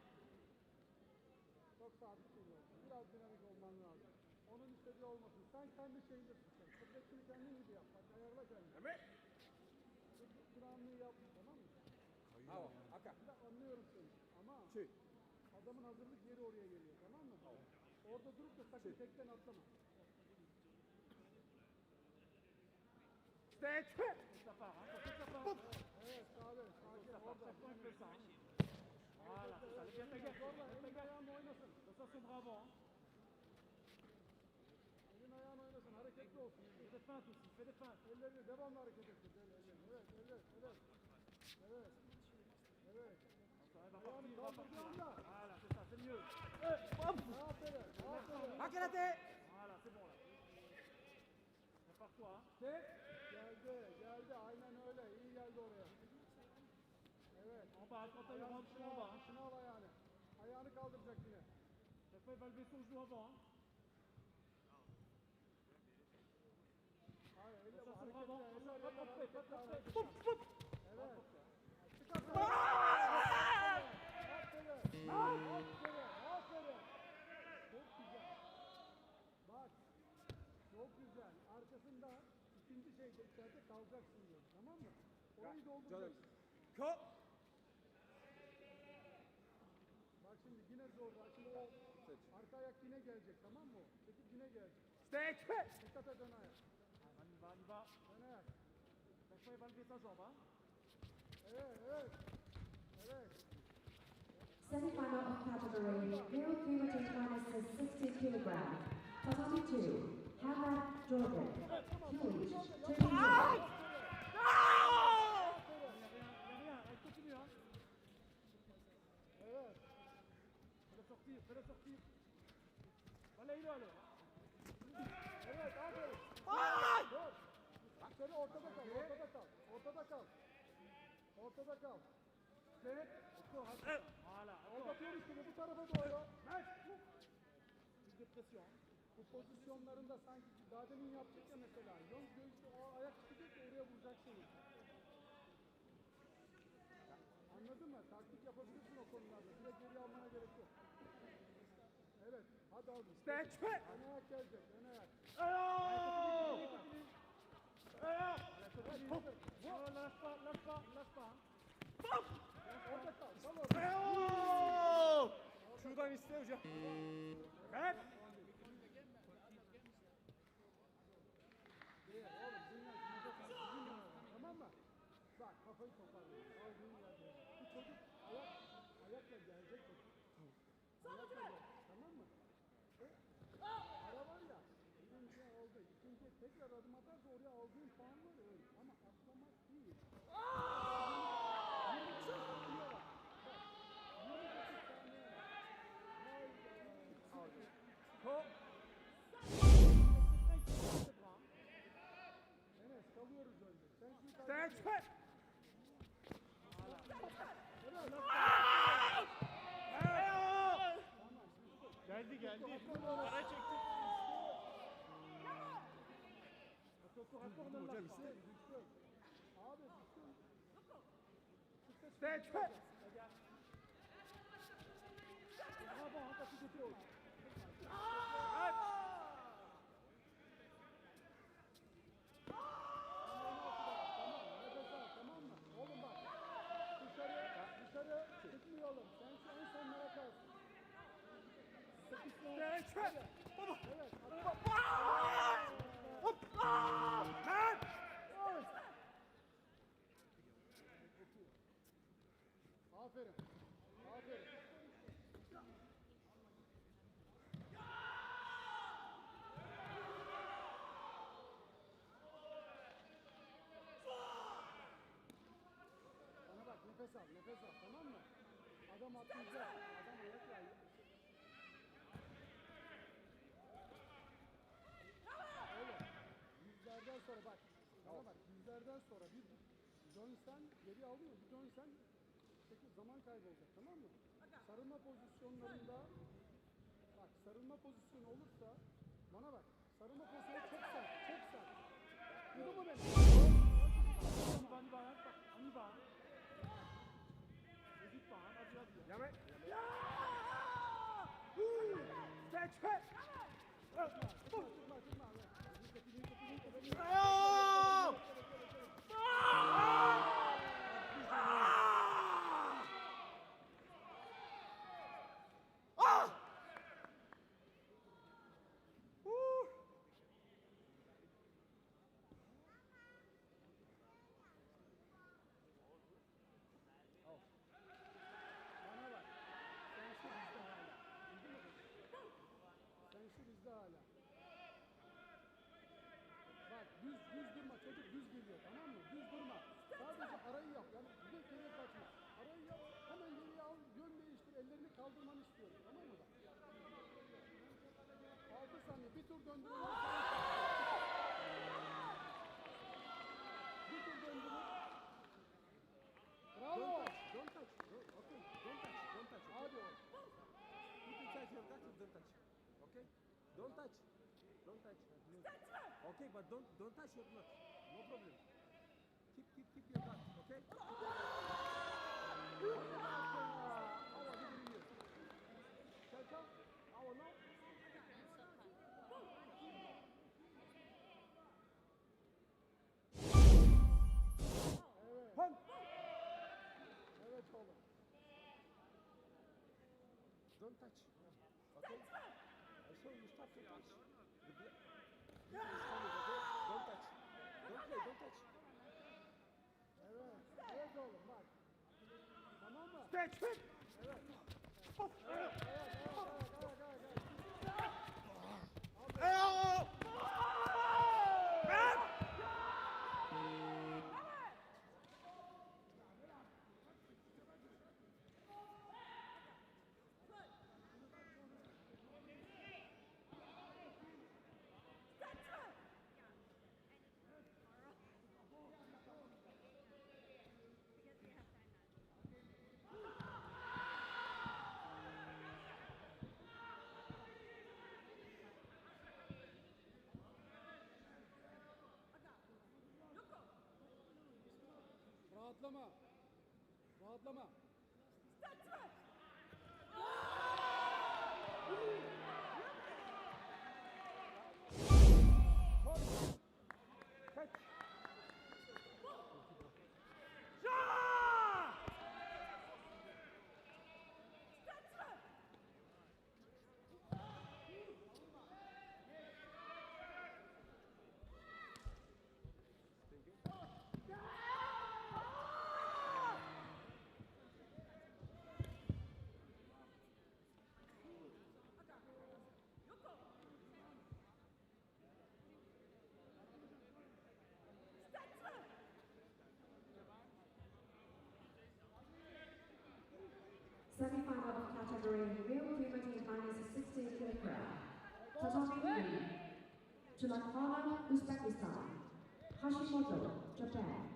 Çok sabit duruyorsun. Biraz dinamik olman lazım. Onun istediği olmasın. Sen kendi şeyinde tutacaksın. Kıbretini kendin gibi yap. Bak ayarla kendini. Evet. Kıbretini yapma, tamam mı? Bravo. Aka. Bir de anlıyorum seni. Ama adamın hazırlık yeri oraya geliyor, tamam mı? Orada durup da sakın tekten atlama. Ça part, hein. Ça part. Evet, abi. Sakin. Ça part. Orada. Chaque fois, il fait ça. Hein. Voilà, c'est ça. Lève bien ta garde. Zorla, Lève ta elin garde. ayağın oynasın. Comme ça, son bras avant. Hein. Elin ayağın oynasın, hareketli olsun. Fais des feintes aussi. Fais des feintes. Ellerini devamlı hareket ettir. Evet, evet, evet. Evet. Evet. Ça, il va partir, il va partir. Là. Voilà, c'est ça, c'est mieux. Aferin, aferin. karaté. Voilà, c'est bon là. Prépare-toi. Hein. Tek. Geldi. Aynen öyle. İyi geldi oraya. Evet. En bas, quand il Ayağını rentre şuna en al, bas. Hein. şuna al ayağını. Ayağını kaldıracak yine. Chaque fois, il va lever son genou avant. Hein. Hayır, elle Ça, son hareketli. bras avant. Eller, Pas trop près, pas trop près. hareketli. Poup, poup. Evet. Çıkart. Aferin. Aferin. Çok güzel. Bak. Çok güzel. Arkasında ikinci şeyde içeride kalacaksın diyor. Tamam mı? Orayı dolduracaksın. Cut. Bak şimdi yine zor var. Şimdi o arka ayak yine gelecek, tamam mı? Çekip yine gelecek. Steak. Dikkat et ön ayak. On y va, on y va. Ön ayak. Chaque fois, il va lever sa jambe. Hein. Evet. Semifinal of category male preliminaries minus 60 kilograms. Tatami 2, Hannah Jordan, Huge, Turkey. Il n'y a rien. Elle continue. Hein. Evet. Fais-le sortir. Allez, il est alors. Evet, aferin. Dur. Şöyle ortada kal. Ortada kal. Tête. Voilà. Orada dur üstüne, bu tarafa doğru. Plus de pression. Bu pozisyonlarında sanki daha demin yaptık ya mesela. O ayak çıkacak da oraya vuracaksın. Anladın mı? Taktik yapabilirsin o konularda. Bir de geri almana gerek yok. Evet, hadi al. Steak. Ön ayak gelecek, ön ayak. Lâche pas. Orada kal orada. Şuradan iste hocam. Evet. Oğlum, dünya, tamam mı? Bak, kafayı toparlayın. Aldığın yerde. Bu çocuk ayakla geldi. tekrar adım atarsa oraya aldığın puanlar öyle. Ama atlamak değil. 29 saniye var. Bak. 29 saniye var. Hayda. Top. Enes kalıyoruz önce. Sen şu Stand. Geldi geldi. Para çekti. hocam işte. Abi düştün. Stand. Bravo, hakikaten götürüyor. Tamam mı? Oğlum bak. Dışarı çıkmayalım. Sen şu en sonlara kalsın. Stand. Baba. Evet. Hop. Man. Aferin. Aferin. Bana bak nefes al tamam mı? Adam atlayacak. Adam ayakla. Öyle. Yüzlerden sonra bak. Bana bak yüzlerden sonra bir dönsen geri alıyor. Bir dönsen peki zaman kaybolacak tamam mı? Sarılma pozisyonlarında bak sarılma pozisyonu olursa bana bak. Sarılma pozisyonu çok sert. Çok sert. Duydun mu beni? Anivan. N'hésite pas, hein, vas-y, vas-y. Yame. Stand. Bana bak. Sen şu bizde hala. Duydun mu? Sen şu bizde hala. Bak düz durma çocuk düz geliyor tamam mı? Düz durma. Sadece arayı yap. Yani bir geri kaçma. Arayı yap. Hemen geriye al. Yön değiştir. Ellerini kaldırmanı istiyorum. Tamam mı bak? 6 saniye. Bir tur döndürün. Bir tur döndürün. Bravo. Don't touch. Okay. Don't touch. Don't touch. Hadi oğlum. Keep inside your touch. Don't touch. Okay. Don't touch. Don't touch. Okay, but don't touch your nut. No problem. Keep your nut. Okay. Serkan. Hava ne? Evet. Evet oğlum. Don't touch. Okay. So you start to touch. This is coming. Okay. Don't touch. Don't play. Don't touch. Evet. Evet oğlum bak. Tamam mı? Stand. Evet. Evet. Rahatlama. Rahatlama. Kaç. Semifinal of category male Kumite minus 60 kilogram. Tatami 3. Chulakhana, Uzbekistan. Hashimoto, Japan.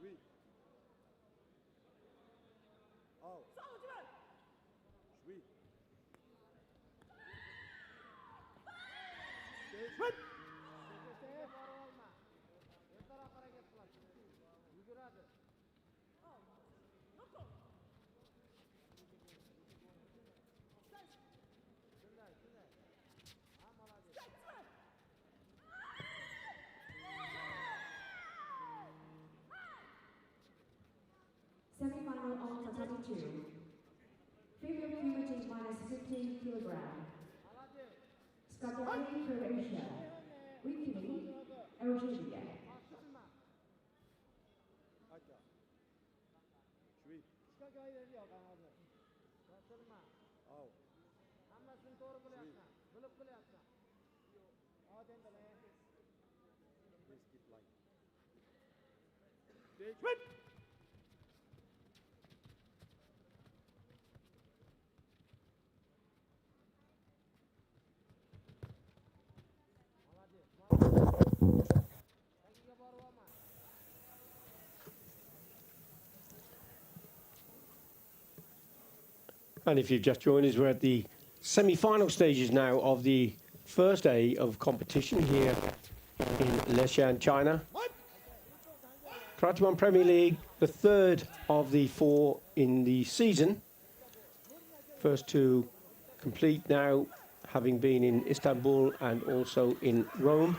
Shwi. Out. Shwi. Stage. Semifinal of Tatami 2. Female Kumite minus 50 kilogram. Skadjali, Croatia. Wikini, Algeria. Kata. Shwi. Out. Please keep line. Stage. And if you've just joined us, we're at the semi-final stages now of the first day of competition here in Leshan, China. Karate One Premier League, the third of the four in the season. First two complete now, having been in Istanbul and also in Rome.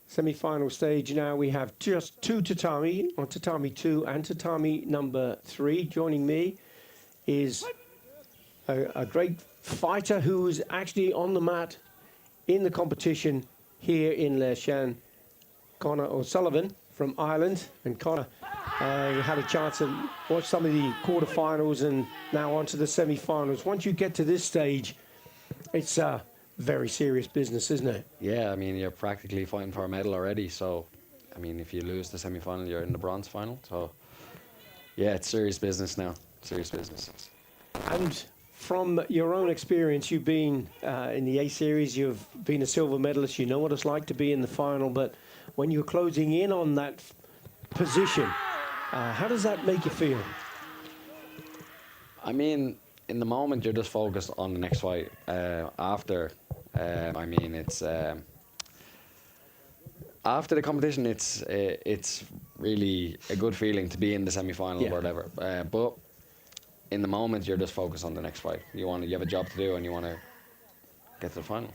Semi-final stage now, we have just two tatami, on tatami 2 and tatami number 3. Joining me is a great fighter who is actually on the mat in the competition here in Leshan, Conor O'Sullivan from Ireland. And Conor, you had a chance to watch some of the quarterfinals and now on to the semi-finals. Once you get to this stage, it's very serious business, isn't it? Yeah, I mean, you're practically fighting for a medal already. So, I mean, if you lose the semi-final, you're in the bronze final. So, yeah, it's serious business now. Serious business. And from your own experience, you've been in the A series, you've been a silver medalist, you know what it's like to be in the final, but when you're closing in on that position, how does that make you feel? I mean, in the moment, you're just focused on the next fight. After, I mean, it's after the competition, it's really a good feeling to be in the semi-final Yeah. or whatever. But in the moment, you're just focused on the next fight. You have a job to do, and you want to get to the final.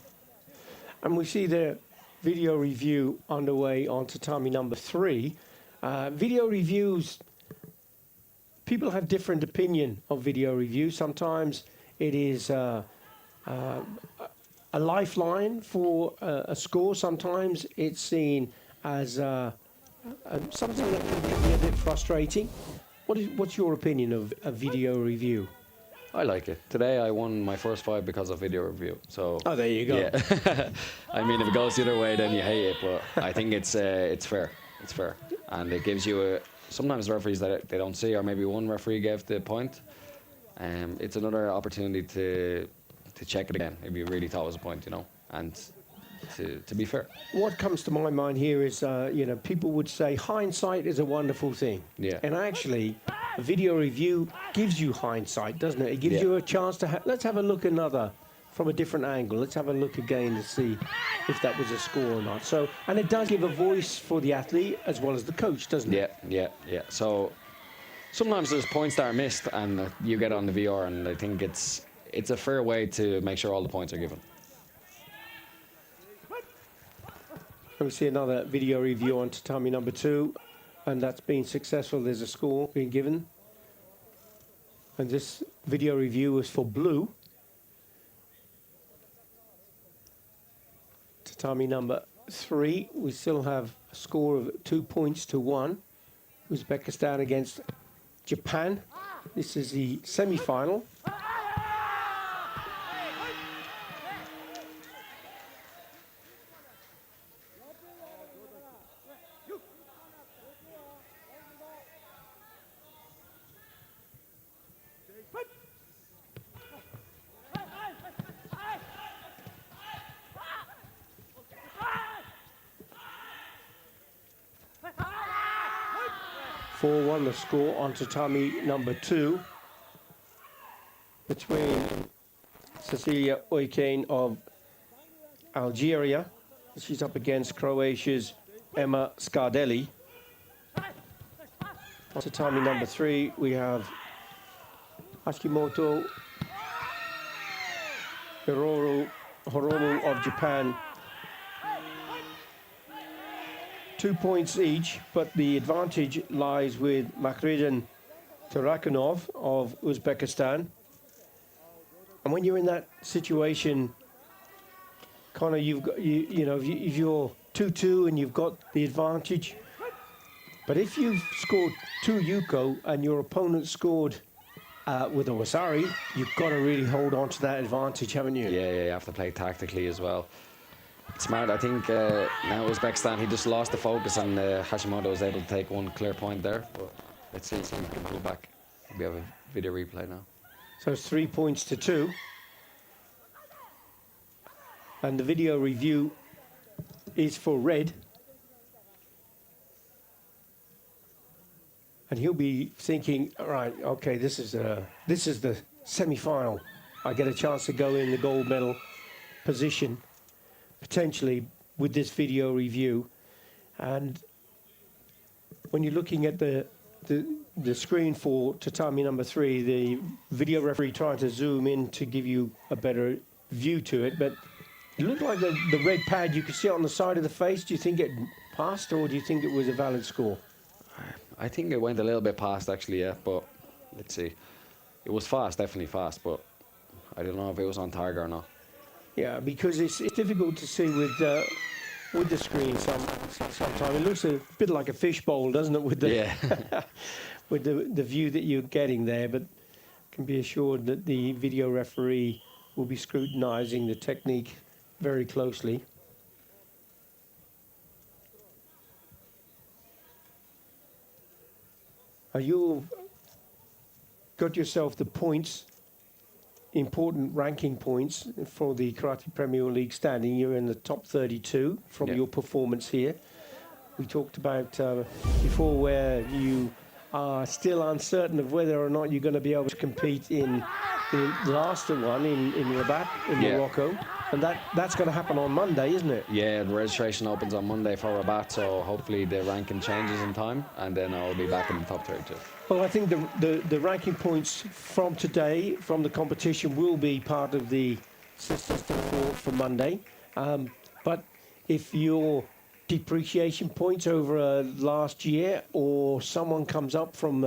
And we see the video review underway on tatami number 3. Video reviews, people have different opinion of video reviews. Sometimes it is a lifeline for a score. Sometimes it's seen as something that can be a bit frustrating. What's your opinion of a video review? I like it. Today, I won my first fight because of video review. So. Oh, there you go. Yeah. I mean, if it goes the other way, then you hate it. But I think it's fair. It's fair, and it gives you sometimes referees that they don't see, or maybe one referee gave the point. It's another opportunity to check it again if you really thought it was a point, and to be fair. What comes to my mind here is, people would say hindsight is a wonderful thing. Yeah. And actually, a video review gives you hindsight, doesn't it? It gives Yeah. you a chance to let's have a look from a different angle. Let's have a look again to see if that was a score or not. So, and it does give a voice for the athlete as well as the coach, doesn't it? Yeah. So sometimes there's points that are missed, and you get on the VR, and I think it's a fair way to make sure all the points are given. We see another video review on tatami number 2, and that's been successful. There's a score being given. And this video review is for blue. Tatami number 3, we still have a score of 2-1. Uzbekistan against Japan. This is the semi-final. The score on tatami number 2 between Cecilia Oiken of Algeria. She's up against Croatia's Emma Scardelli. On tatami number 3, we have Hashimoto Hiromu of Japan. 2 points each, but the advantage lies with Makhriddin Tarakanov of Uzbekistan. And when you're in that situation, Connor, you've got, if you're 2-2 and you've got the advantage, but if you've scored 2 Yuko and your opponent scored with a Wasari, you've got to really hold on to that advantage, haven't you? Yeah, you have to play tactically as well. Smart. I think now Uzbekistan, he just lost the focus, and Hashimoto was able to take one clear point there. But let's see if he can pull back. We have a video replay now. So it's 3-2. And the video review is for red. And he'll be thinking, all right, okay, this is the semi-final. I get a chance to go in the gold medal position, potentially with this video review. And when you're looking at the screen for tatami number 3, the video referee trying to zoom in to give you a better view to it, but it looked like the red pad, you could see it on the side of the face. Do you think it passed, or do you think it was a valid score? I think it went a little bit past, actually, yeah, but let's see. It was fast, definitely fast, but I don't know if it was on target or not. Yeah, because it's difficult to see with the screen sometimes. It looks a bit like a fishbowl, doesn't it, with the with the view that you're getting there, but can be assured that the video referee will be scrutinizing the technique very closely. You've got yourself the points important ranking points for the Karate Premier League standing. You're in the top 32 from your performance here. We talked about before where you are still uncertain of whether or not you're going to be able to compete in the last one in Rabat in Morocco. And that's going to happen on Monday, isn't it? Yeah, the registration opens on Monday for Rabat, so hopefully the ranking changes in time, and then I'll be back in the top 32. Well, I think the ranking points from today, from the competition, will be part of the system for Monday. But if your depreciation points over last year, or someone comes up from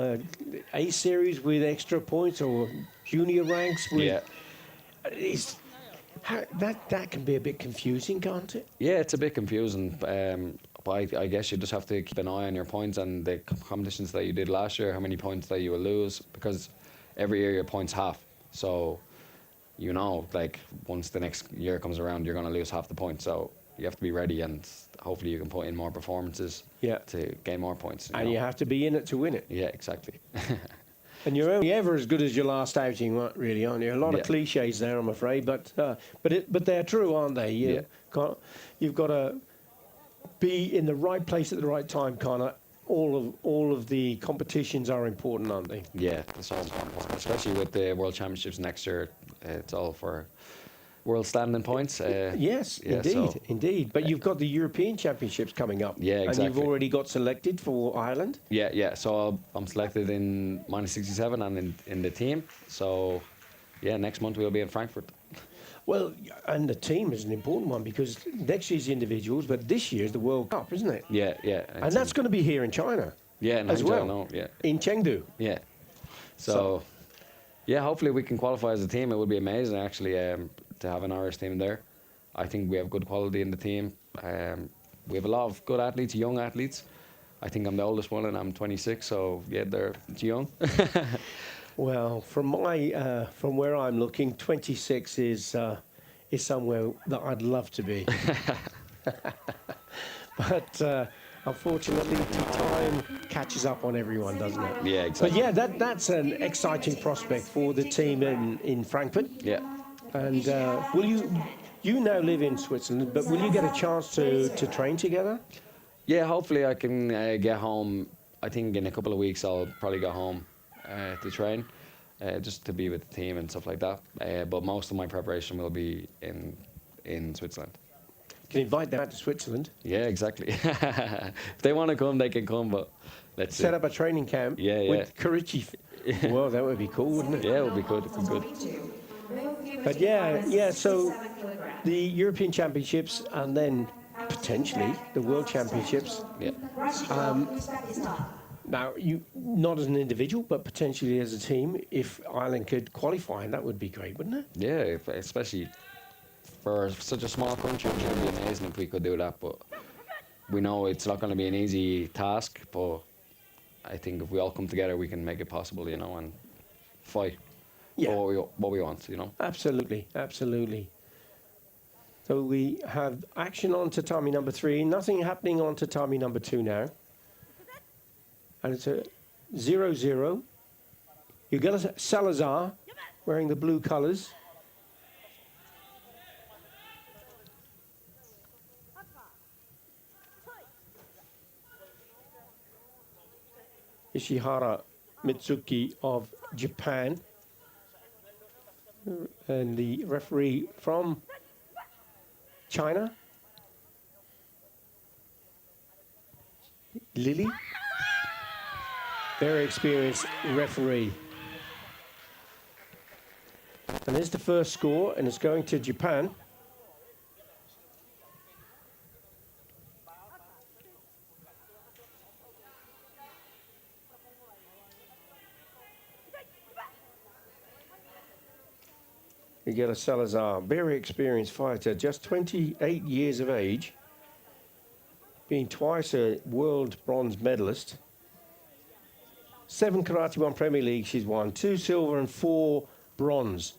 A series with extra points or junior ranks with, that can be a bit confusing, can't it? Yeah, it's a bit confusing. But I guess you just have to keep an eye on your points and the competitions that you did last year, how many points that you will lose, because every year your points half. So, you know, like once the next year comes around, you're going to lose half the points. So you have to be ready, and hopefully you can put in more performances to gain more points. You have to be in it to win it. Yeah, exactly. And you're only ever as good as your last outing, really, aren't you? A lot of cliches there, I'm afraid, but they're true, aren't they? You've got to be in the right place at the right time, Connor. All of the competitions are important, aren't they? Yeah, it's all important, especially with the World Championships next year. It's all for world standing points. Yes, indeed. But you've got the European Championships coming up. Yeah, exactly. And you've already got selected for Ireland. Yeah. So I'm selected in minus 67 and in the team. So, yeah, next month we'll be in Frankfurt. Well, and the team is an important one because next year's individuals, but this year's the World Cup, isn't it? Yeah. And that's going to be here in China. Yeah, as well. No, yeah. In Chengdu. Yeah. So, yeah, hopefully we can qualify as a team. It would be amazing, actually, to have an Irish team there. I think we have good quality in the team. We have a lot of good athletes, young athletes. I think I'm the oldest one, and I'm 26. So yeah, they're young. Well, from where I'm looking, 26 is somewhere that I'd love to be. But unfortunately, time catches up on everyone, doesn't it? Yeah, exactly. But yeah, that's an exciting prospect for the team in Frankfurt. Yeah. And will you now live in Switzerland, but will you get a chance to train together? Yeah, hopefully I can get home. I think in a couple of weeks I'll probably go home to train, just to be with the team and stuff like that. But most of my preparation will be in Switzerland. You can invite them out to Switzerland. Yeah, exactly. If they want to come, they can come, but let's set up a training camp with Karachi. Well, that would be cool, wouldn't it? Yeah, it would be good. It would be good. But yeah, so the European Championships and then potentially the World Championships. Yeah. Now, you not as an individual, but potentially as a team, if Ireland could qualify, that would be great, wouldn't it? Yeah, especially for such a small country, it would be amazing if we could do that. But we know it's not going to be an easy task, but I think if we all come together, we can make it possible, and fight for what we want, Absolutely. So we have action on tatami number 3. Nothing happening on tatami number 2 now. And it's a 0-0. You get Salazar wearing the blue colours. Ishihara Mitsuki of Japan. And the referee from China, Lily, very experienced referee. And there's the first score, and it's going to Japan. You get a Salazar, very experienced fighter, just 28 years of age, being twice a world bronze medalist. 7 Karate 1 Premier League she's won, 2 silver and 4 bronze.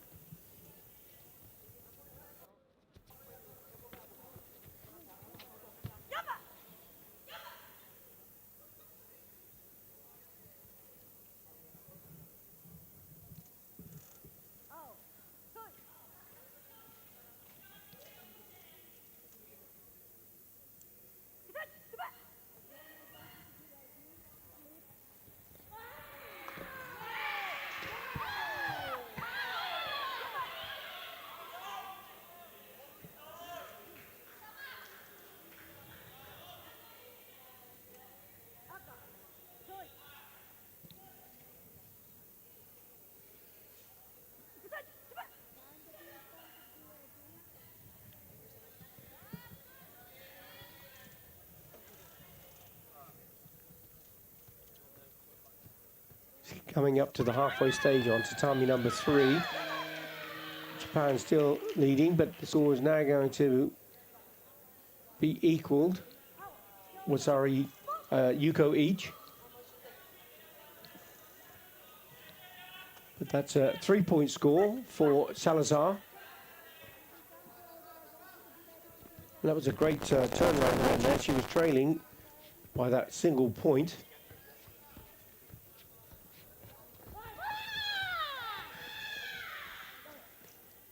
coming up to the halfway stage on tatami number 3. Japan still leading, but the score is now going to be equaled. Wasari Yuko each. But that's a 3-point score for Salazar. And that was a great turnaround around there. She was trailing by that single point.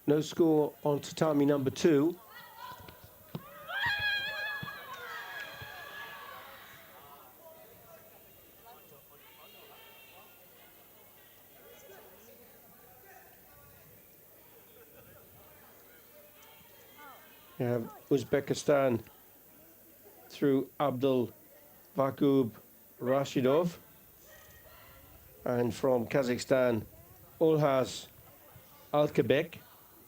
No score on tatami number 2. We have Uzbekistan through Abdul Vakub Rashidov, and from Kazakhstan, Olhas Alkabek.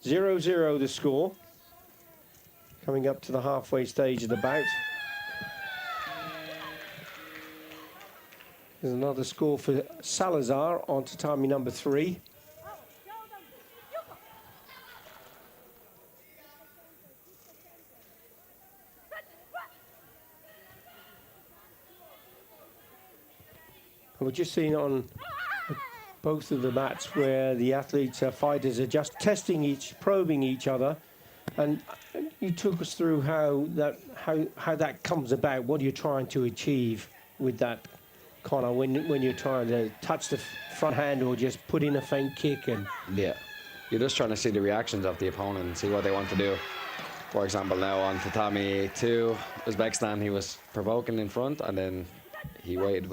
0-0 the score. Coming up to the halfway stage of the bout. There's another score for Salazar on tatami number 3. We're just seeing on both of the mats where the athletes, fighters, are just testing probing each other. And you took us through how that comes about. What are you trying to achieve with that, Connor, when you're trying to touch the front hand or just put in a feint kick? And Yeah, you're just trying to see the reactions of the opponent and see what they want to do. For example, now on tatami 2, Uzbekistan, he was provoking in front, and then he waited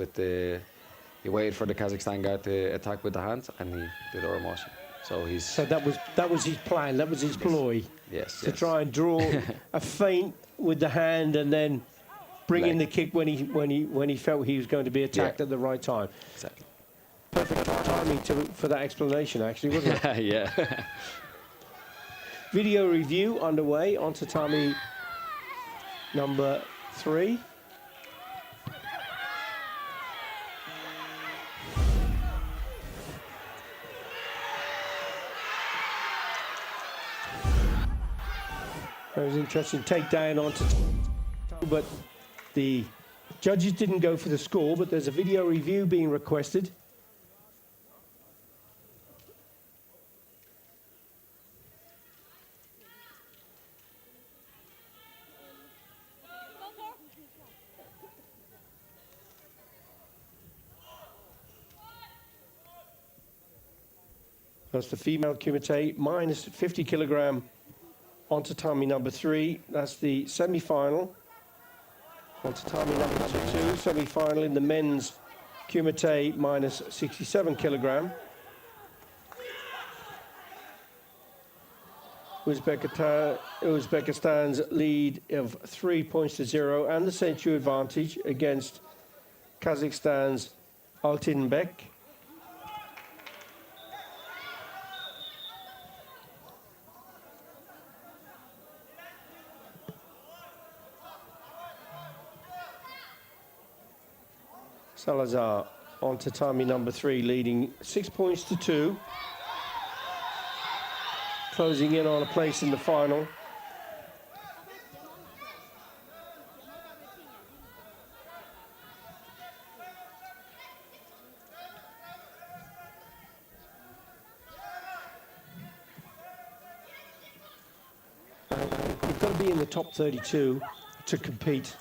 for the Kazakhstan guy to attack with the hands, and he did our motion. So that was his plan. That was his ploy. Yes. To try and draw a feint with the hand, and then bring in the kick when he felt he was going to be attacked at the right time. Exactly. Perfect timing for that explanation, actually, wasn't it? Yeah. Video review underway on tatami number 3. That was an interesting takedown onto tatami, but the judges didn't go for the score, but there's a video review being requested. That's the female Kumite, minus 50 kilogram on tatami number 3. That's the semi-final. On tatami number 2, semi-final in the men's Kumite, minus 67 kilogram. Uzbekistan's lead of 3-0 and the century advantage against Kazakhstan's Altinbek. Salazar on tatami number 3, leading 6-2. Closing in on a place in the final. You've got to be in the top 32 to compete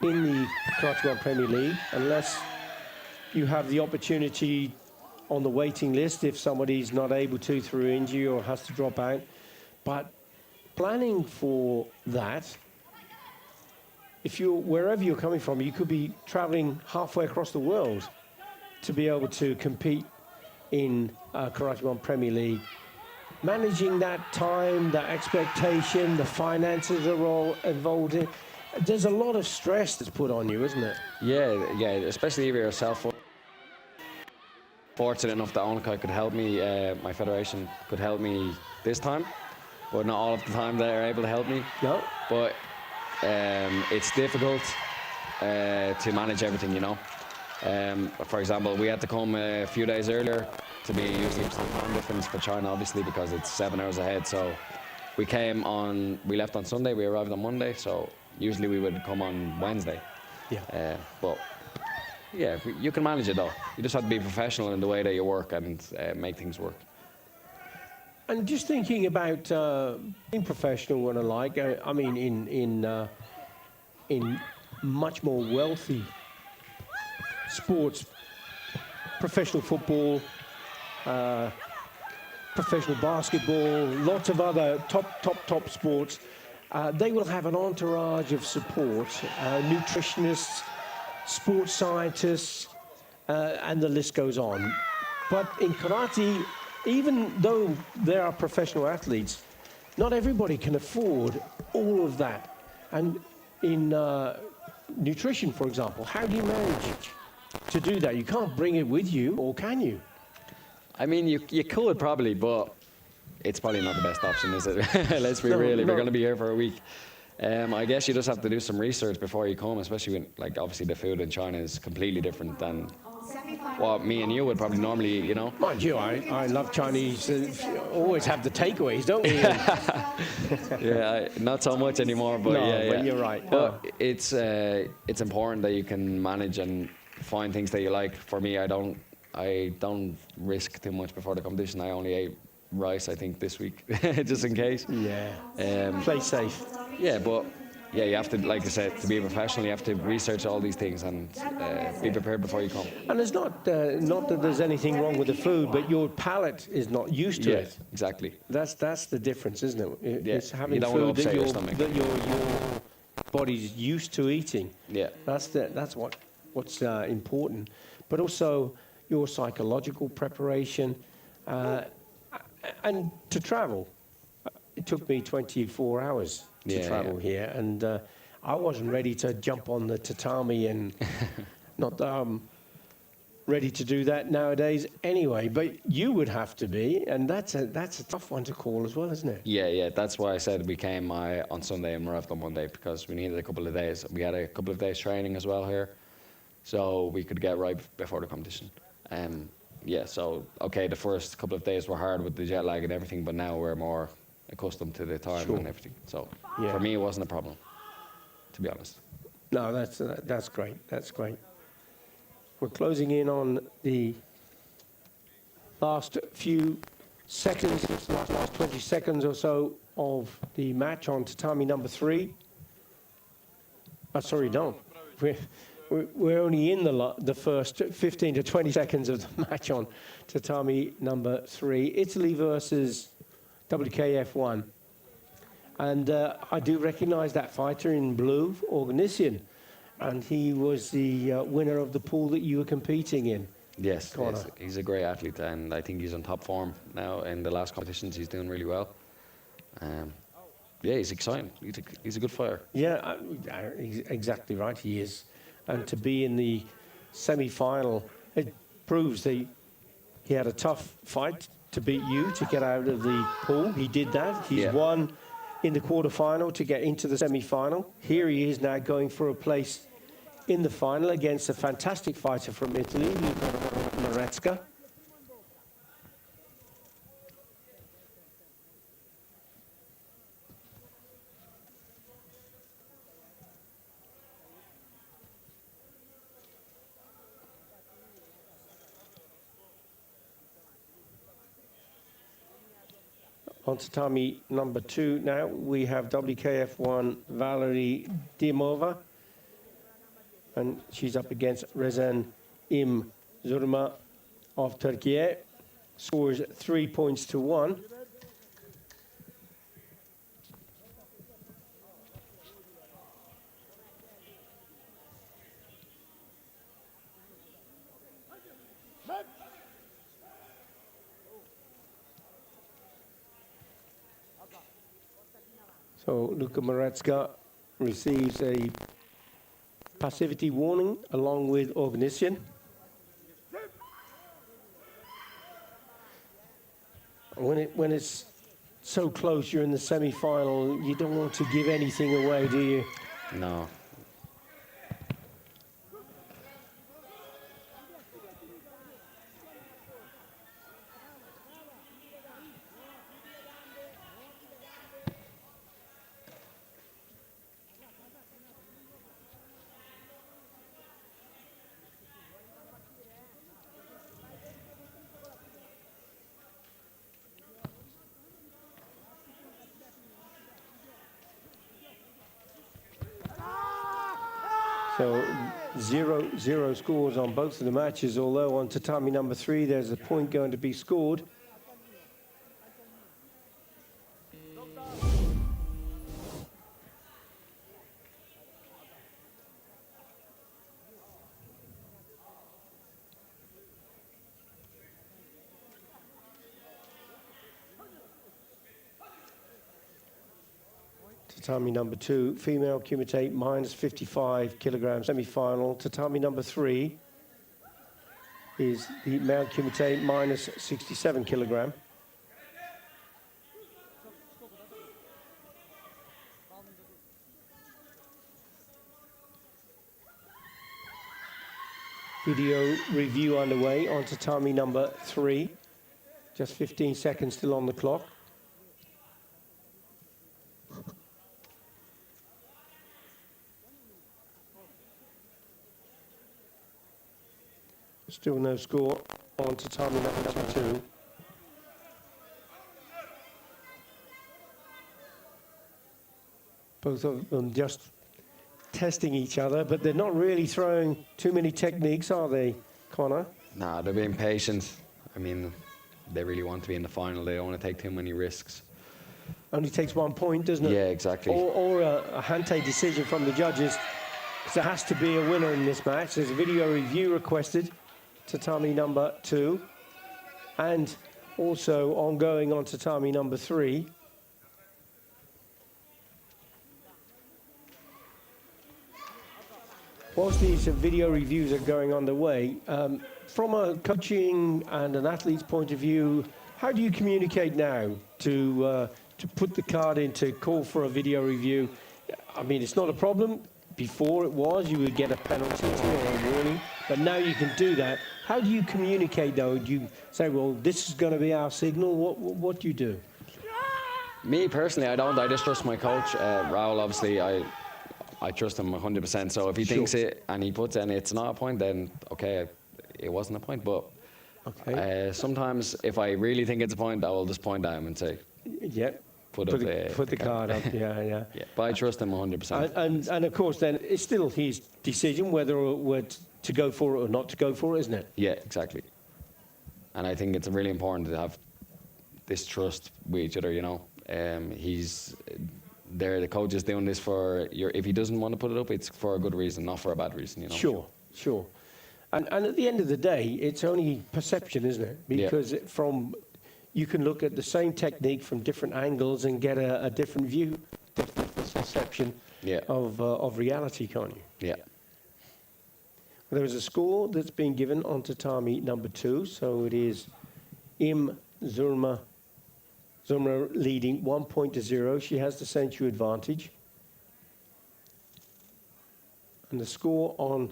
in the Karate Premier League, unless you have the opportunity on the waiting list if somebody's not able to through injury or has to drop out. But planning for that, wherever you're coming from, you could be traveling halfway across the world to be able to compete in Karate Premier League. Managing that time, that expectation, the finances are all involved in. There's a lot of stress that's put on you, isn't it? Yeah, especially if you're fortunate enough that Onkai could help me, my federation could help me this time, but not all of the time they're able to help me. No. But it's difficult to manage everything, you know. For example, we had to come a few days earlier to be using some time difference for China, obviously, because it's 7 hours ahead. So we left on Sunday, we arrived on Monday. So usually we would come on Wednesday. Yeah. But yeah, you can manage it though. You just have to be professional in the way that you work and make things work. And just thinking about being professional and alike, I mean, in much more wealthy sports, professional football, professional basketball, lots of other top sports, they will have an entourage of support, nutritionists, sports scientists, and the list goes on. But in karate, even though there are professional athletes, not everybody can afford all of that. And in nutrition, for example, how do you manage to do that? You can't bring it with you, or can you? I mean, you could probably, but it's probably not the best option, is it? Let's be No, real. If no. you're going to be here for a week. I guess you just have to do some research before you come, especially when, like, obviously the food in China is completely different than what me and you would probably normally, you know. Mind you, I love Chinese. Always have the takeaways, don't we? Yeah, not so much anymore, but No, yeah, but yeah. you're right. But it's important that you can manage and find things that you like. For me, I don't risk too much before the competition. I only ate rice, I think, this week, just in case. Yeah. Play safe. Yeah, but yeah, you have to, like I said, to be a professional, you have to research all these things and be prepared before you come. And it's not that there's anything wrong with the food, but your palate is not used to it. Exactly. That's the difference, isn't it? Yeah, It's having you don't want food to upset that your your stomach. that your body's used to eating. Yeah. That's what's important. But also your psychological preparation and to travel. It took me 24 hours to travel here, and I wasn't ready to jump on the tatami, and not that I'm ready to do that nowadays anyway, but you would have to be, and that's a tough one to call as well, isn't it? Yeah, that's why I said we came on Sunday and we arrived on Monday, because we needed a couple of days. We had a couple of days training as well here, so we could get right before the competition. So okay, the first couple of days were hard with the jet lag and everything, but now we're more accustomed to the time and everything. So for me, it wasn't a problem, to be honest. No, that's great. That's great. We're closing in on the last few seconds, last 20 seconds or so of the match on tatami number 3. Sorry, no. We're only in the first 15 to 20 seconds of the match on tatami number 3. Italy versus WKF1. And I do recognize that fighter in blue, Organisian. And he was the winner of the pool that you were competing in. Yes, he's a great athlete, and I think he's on top form now. In the last competitions, he's doing really well. He's exciting. He's a good fighter. Yeah, he's exactly right, he is. And to be in the semi-final, it proves that he had a tough fight to beat you, to get out of the pool. He did that. He's won in the quarterfinal to get into the semi-final. Here he is now going for a place in the final against a fantastic fighter from Italy, Maresca. On tatami number 2 now, we have WKF1 Valerie Dimova, and she's up against Rezan Im Zurma of Turkey. Scores 3 points to 1. So Luka Marecka receives a passivity warning along with Organisian. When it's so close, you're in the semi-final, you don't want to give anything away, do you? No. So 0-0 scores on both of the matches, although on tatami number 3, there's a point going to be scored. Tatami number 2, female Kumite, minus 55 kilograms, semi-final. Tatami number 3 is the male Kumite, minus 67 kilogram. Video review underway on tatami number 3. Just 15 seconds still on the clock. Still no score on tatami number 2. Both of them just testing each other, but they're not really throwing too many techniques, are they, Connor? Nah, they're being patient. I mean, they really want to be in the final. They don't want to take too many risks. Only takes 1 point, doesn't it? Yeah, exactly. Or a Hante decision from the judges. Because there has to be a winner in this match. There's a video review requested, tatami number 2. And also ongoing on tatami number 3. Whilst these video reviews are going on the way, from a coaching and an athlete's point of view, how do you communicate now to put the card in to call for a video review? I mean, it's not a problem. Before it was, you would get a penalty or a warning, but now you can do that. How do you communicate, though? Do you say, well, this is going to be our signal? What do you do? Me, personally, I don't. I just trust my coach. Raul, obviously, I trust him 100%. So if he thinks it and he puts it and it's not a point, then okay, it wasn't a point. But Okay. sometimes if I really think it's a point, I will just point at him and say, Yeah. put the card up. Yeah. yeah. But I trust him 100%. And of course, then it's still his decision whether to go for it or not to go for it, isn't it? Yeah, exactly. And I think it's really important to have this trust with each other, you know. The coach is doing this for if he doesn't want to put it up, it's for a good reason, not for a bad reason, you know. Sure. And at the end of the day, it's only perception, isn't it? Because you can look at the same technique from different angles and get a different view, different perception of reality, can't you? Yeah. There is a score that's been given on tatami number 2, so it is Zurma leading 1-0. She has the century advantage. And the score on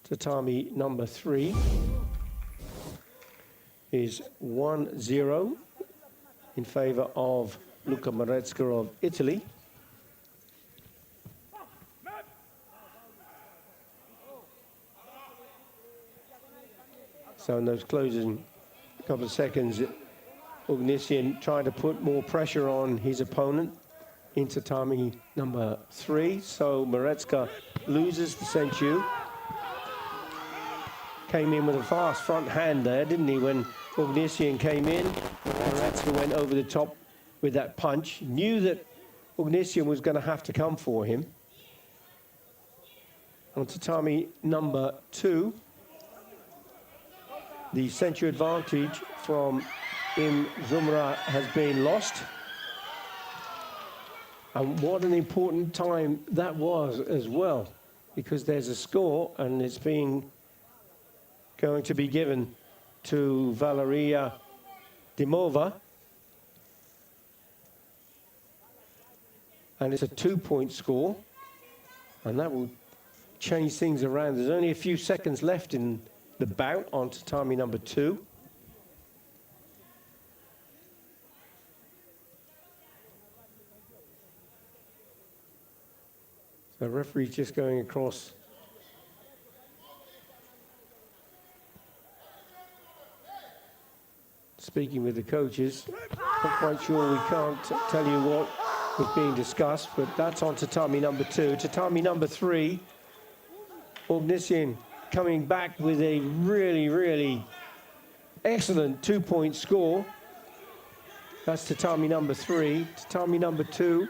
tatami number 3 is 1-0 in favor of Luca Maresca of Italy. So in those closing couple of seconds, Ognesian trying to put more pressure on his opponent in tatami number 3. So Maresca loses the senchu. Came in with a fast front hand there, didn't he, when Ognesian came in. Maresca went over the top with that punch. Knew that Ognesian was going to have to come for him. On tatami number 2, the senchu advantage from Zumra has been lost. And what an important time that was as well, because there's a score and it's going to be given to Valeria Dimova. And it's a 2-point score, and that will change things around. There's only a few seconds left in the bout on tatami number 2. The referee's just going across. Speaking with the coaches. Not quite sure, we can't tell you what was being discussed, but that's on tatami number 2. Tatami number 3, Ognesian coming back with a really, really excellent 2-point score. That's tatami number 3. Tatami number 2.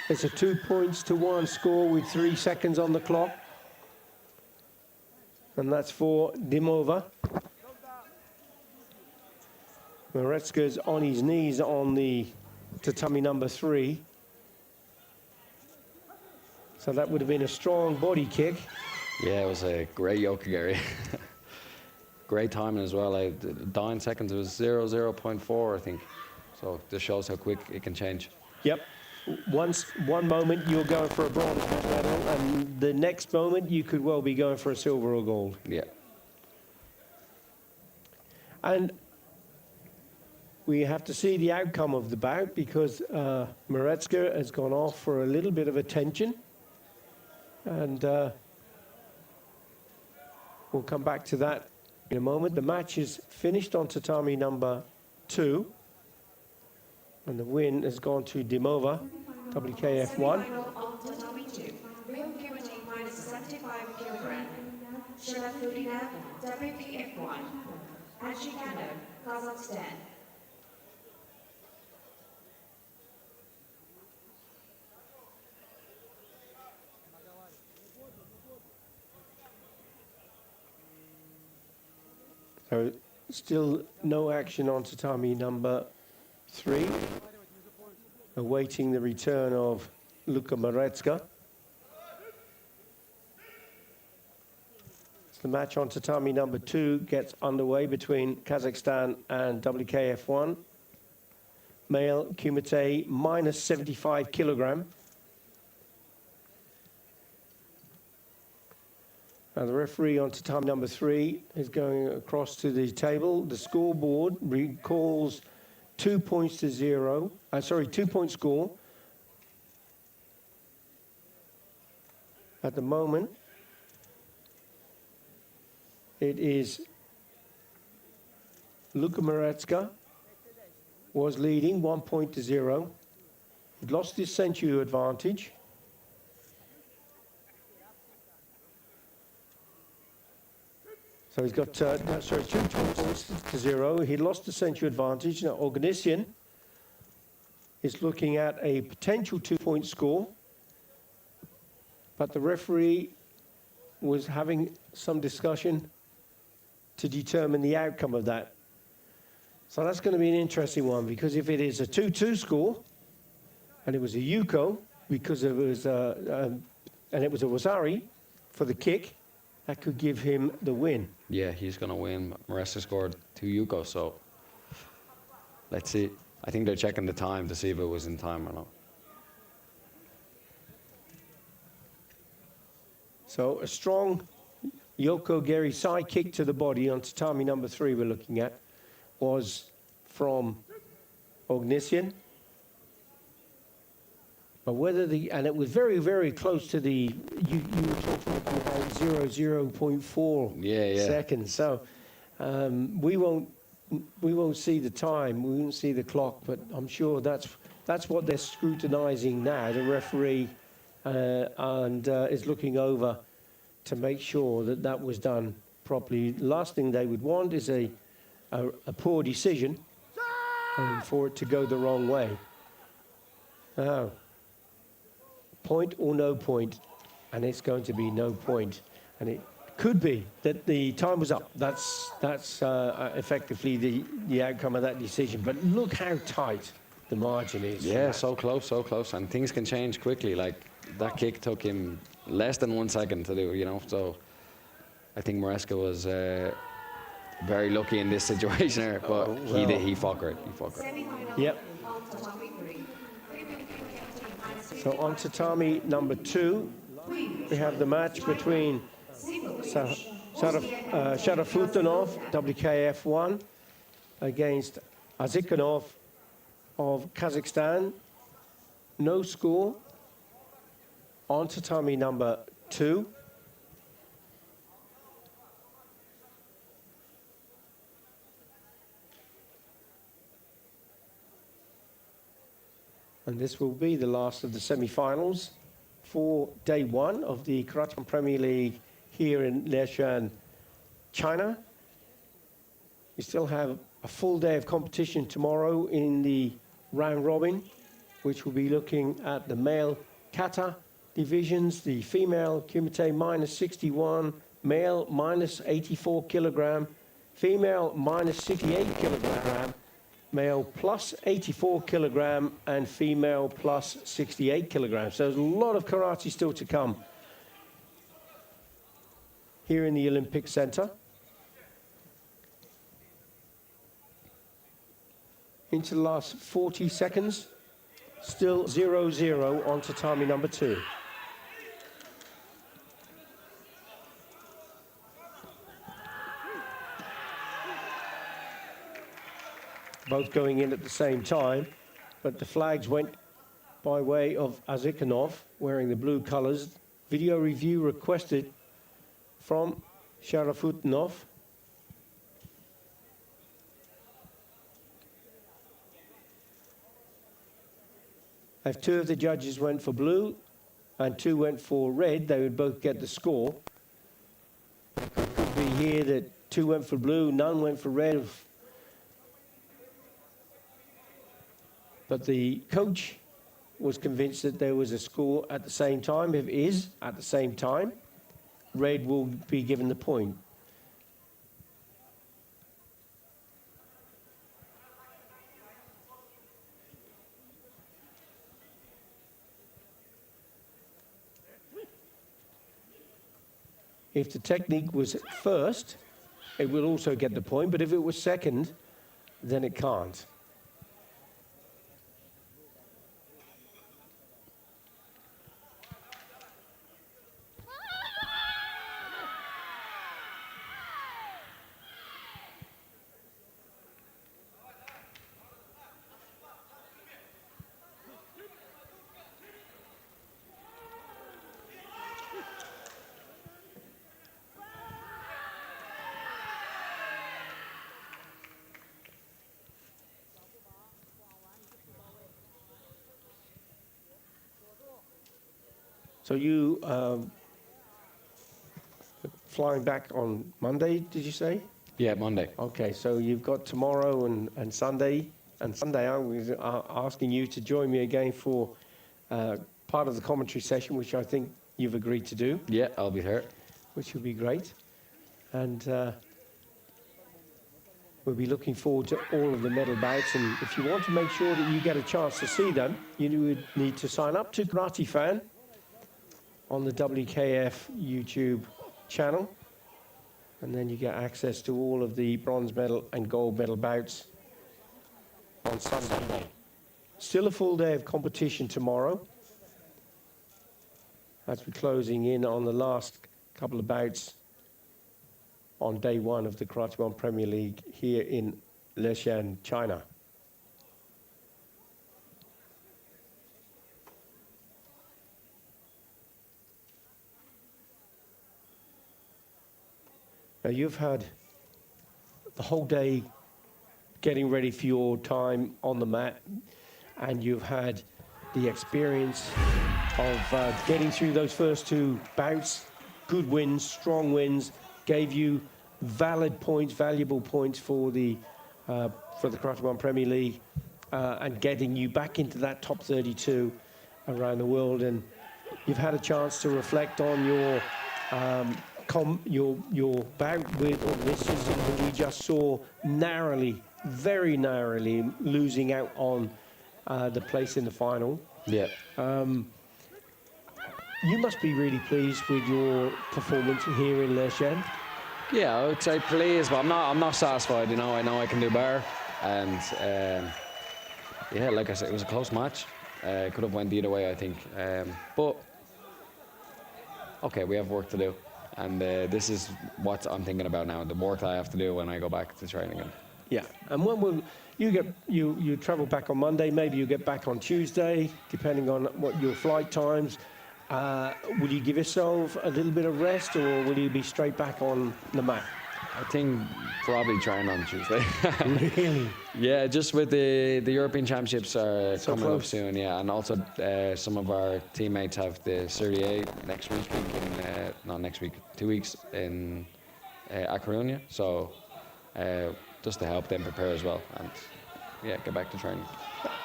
It's a 2-1 score with 3 seconds on the clock. And that's for Dimova. Maretska's on his knees on the tatami number 3. So that would have been a strong body kick. Yeah, it was a great Yokogiri. Great timing as well. Down seconds, it was 0.4, I think. So this shows how quick it can change. Yep. One moment you're going for a bronze medal, and the next moment you could well be going for a silver or gold. Yeah. And we have to see the outcome of the bout because Maretska has gone off for a little bit of attention. And we'll come back to that in a moment. The match is finished on tatami number 2. And the win has gone to Dimova, WKF1. Semifinal on Tatami 2. Real Kumite minus 75 kilogram. Sharafudina, WKF1. Ashikano, Kazakhstan. So still no action on tatami number 3. Awaiting the return of Luka Maretska. The match on tatami number 2 gets underway between Kazakhstan and WKF1. Male Kumite minus 75 kilogram. Now the referee on tatami number 3 is going across to the table. The scoreboard recalls 2 points to 0. 2-point score. At the moment, it is Luka Maretska was leading 1 point to 0. He'd lost his century advantage. So he's got 2 points to 0. He lost the century advantage. Now Ognesian is looking at a potential 2-point score, but the referee was having some discussion to determine the outcome of that. So that's going to be an interesting one, because if it is a 2-2 score and it was a Yuko because it was and it was a Wasari for the kick, that could give him the win. Yeah, he's going to win. Maresta scored 2 Yuko, so let's see. I think they're checking the time to see if it was in time or not. So a strong Yokogiri side kick to the body on tatami number 3 we're looking at was from Ognesian. But whether and it was very, very close to the, you were talking about 0.4 seconds. So we won't see the time, we won't see the clock, but I'm sure that's what they're scrutinizing now. The referee is looking over to make sure that that was done properly. Last thing they would want is a poor decision for it to go the wrong way. Now, point or no point, and it's going to be no point, and it could be that the time was up. That's effectively the outcome of that decision. But look how tight the margin is. Yeah, so close, and things can change quickly. Like that kick took him less than 1 second to do, you know. So I think Maresca was very lucky in this situation here, but he fought great. Yep. So on tatami number 2, we have the match between Sharafutinov, WKF1, against Azikanov of Kazakhstan. No score on tatami number 2. And this will be the last of the semi-finals for day 1 of the Karate Premier League here in Leshan, China. We still have a full day of competition tomorrow in the round robin, which will be looking at the male Kata divisions, the female Kumite minus 61, male minus 84 kilogram, female minus 68 kilogram, male plus 84 kilogram, and female plus 68 kilograms. So there's a lot of karate still to come here in the Olympic Center. Into the last 40 seconds, still 0-0 on tatami number 2. Both going in at the same time, but the flags went by way of Azikanov, wearing the blue colors. Video review requested from Sharafutinov. If 2 of the judges went for blue and 2 went for red, they would both get the score. It could be here that 2 went for blue, none went for red. But the coach was convinced that there was a score at the same time. If it is at the same time, red will be given the point. If the technique was first, it will also get the point, but if it was second, then it can't. So you flying back on Monday, did you say? Yeah, Monday. Okay, so you've got tomorrow and Sunday. And Sunday I was asking you to join me again for part of the commentary session, which I think you've agreed to do. Yeah, I'll be here. Which will be great. And we'll be looking forward to all of the medal bouts. And if you want to make sure that you get a chance to see them, you would need to sign up to Karate Fan on the WKF YouTube channel, and then you get access to all of the bronze medal and gold medal bouts on Sunday. Still a full day of competition tomorrow, as we're closing in on the last couple of bouts on day 1 of the Karate One Premier League here in Leshan, China. Now you've had the whole day getting ready for your time on the mat, and you've had the experience of getting through those first 2 bouts. Good wins, strong wins, gave you valid points, valuable points for the Karate One Premier League, and getting you back into that top 32 around the world. And you've had a chance to reflect on your bout with Ornisses, who we just saw narrowly, very narrowly, losing out on the place in the final. Yeah. You must be really pleased with your performance here in Leshan. Yeah, I would say pleased, but I'm not satisfied. You know, I know I can do better, and yeah, like I said, it was a close match. Could have went either way, I think. But okay, we have work to do. And this is what I'm thinking about now, the work that I have to do when I go back to training again. Yeah, and when will you travel back on Monday, maybe you get back on Tuesday, depending on what your flight times. Will you give yourself a little bit of rest, or will you be straight back on the mat? I think probably trying on Tuesday. Really? Yeah, just with the European Championships are So coming up close. soon, yeah, and also some of our teammates have the Serie A next week, not next week, 2 weeks in A Coruña, so just to help them prepare as well, and yeah, get back to training.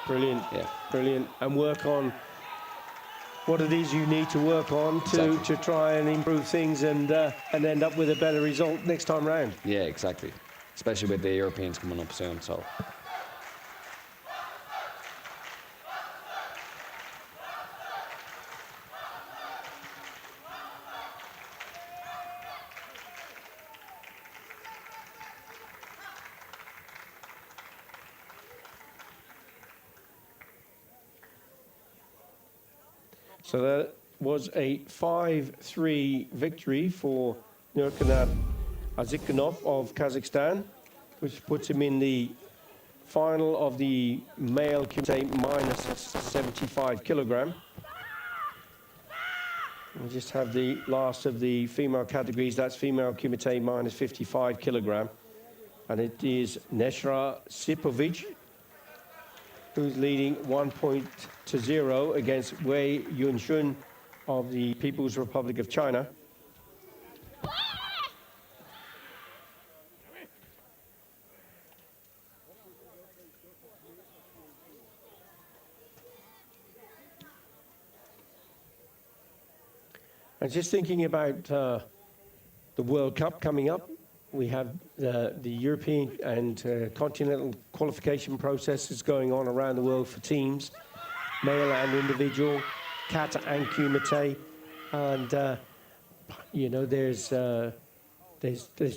Brilliant. Yeah. Brilliant. And work on what it is you need to work on to, Exactly. to try and improve things and end up with a better result next time round. Yeah, exactly, especially with the Europeans coming up soon, so. So that was a 5-3 victory for Nurkanat Azikhanov of Kazakhstan, which puts him in the final of the male Kumite minus 75 kilogram. We just have the last of the female categories. That's female Kumite minus 55 kilogram. And it is Neshra Sipovic who's leading 1-0 against Wei Yunxun of the People's Republic of China. And just thinking about the World Cup coming up, we have the European and continental qualification processes going on around the world for teams, male and individual, Kata and Kumite, and you know there's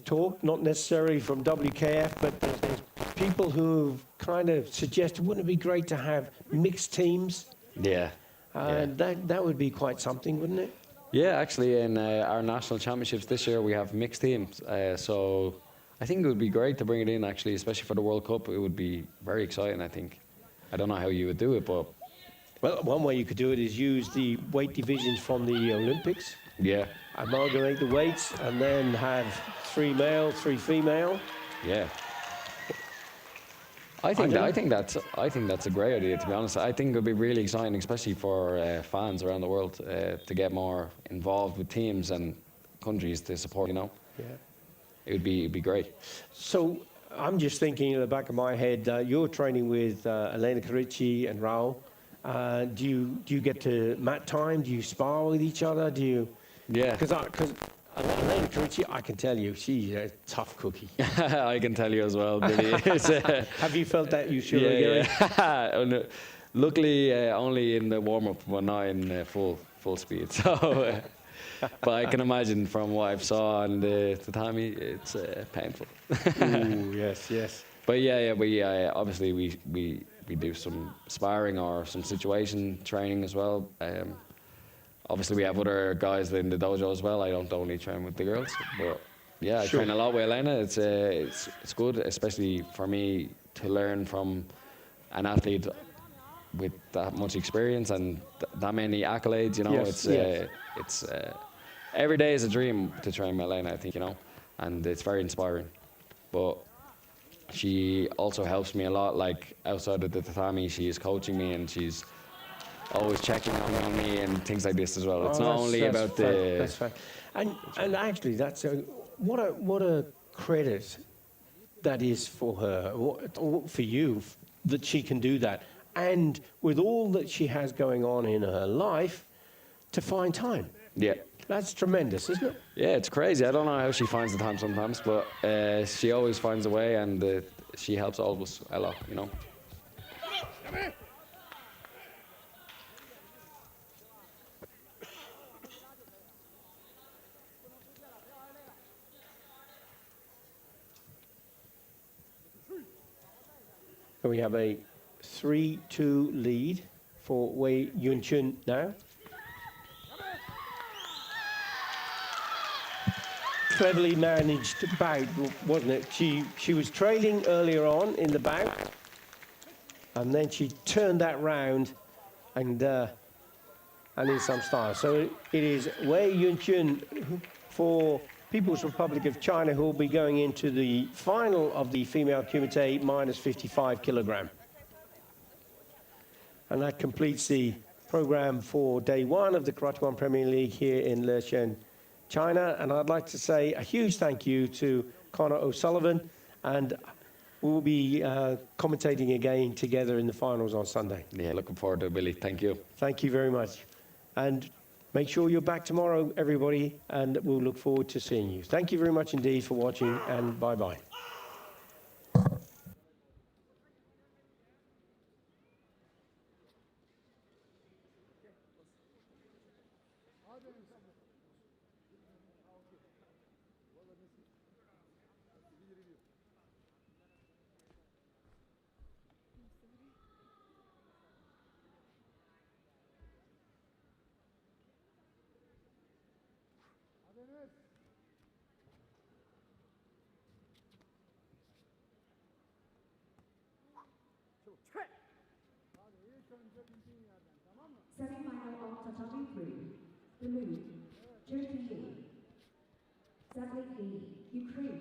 talk, not necessarily from WKF, but there's people who've kind of suggested, wouldn't it be great to have mixed teams? Yeah. And that would be quite something, wouldn't it? Yeah, actually, in our national championships this year, we have mixed teams. So I think it would be great to bring it in, actually, especially for the World Cup. It would be very exciting, I think. I don't know how you would do it, but... Well, one way you could do it is use the weight divisions from the Olympics, Yeah, amalgamate the weights, and then have 3 male, 3 female. yeah. I think that's a great idea, to be honest. I think it would be really exciting, especially for fans around the world, to get more involved with teams and countries to support, you know. Yeah. It'd be great. So I'm just thinking in the back of my head, you're training with Elena Carici and Raul. Do you get to mat time? Do you spar with each other? Do you? Yeah. Because Elena Carici, I can tell you, she's a tough cookie. I can tell you as well, Billy. Have you felt that? You sure? Yeah. Oh, no. Luckily, only in the warm-up, but not in full speed. So, but I can imagine from what I've saw on the tatami, it's painful. Ooh, yes. But yeah, we obviously we do some sparring or some situation training as well. Obviously, we have other guys in the dojo as well. I don't only train with the girls, but yeah, I train a lot with Elena. It's good, especially for me to learn from an athlete with that much experience and that many accolades. You know, it's every day is a dream to train with Elena. I think, you know, and it's very inspiring. But she also helps me a lot. Like outside of the tatami, she is coaching me and she's always checking on me and things like this as well. It's not only about the... That's fair. And actually, that's what a credit that is for her, for you, that she can do that. And with all that she has going on in her life, to find time. Yeah. That's tremendous, isn't it? Yeah, it's crazy. I don't know how she finds the time sometimes, but she always finds a way, and she helps all of us a lot, you know. So we have a 3-2 lead for Wei Yunxun now. Cleverly managed bout, wasn't it? She was trailing earlier on in the bout, and then she turned that round and in some style. So it is Wei Yunxun for People's Republic of China, who will be going into the final of the female Kumite minus 55 kilogram. And that completes the program for day one of the Karate One Premier League here in Leshan, China. And I'd like to say a huge thank you to Connor O'Sullivan, and we'll be commentating again together in the finals on Sunday. Yeah, looking forward to it, Billy. Thank you. Thank you very much. And make sure you're back tomorrow, everybody, and we'll look forward to seeing you. Thank you very much indeed for watching, and bye-bye. Adeniz. Hadi ilk önce bildiğin yerden, tamam mı? Semifinal of Tatami 3. Blue, Turkey Lee. Sadly Lee, Ukraine.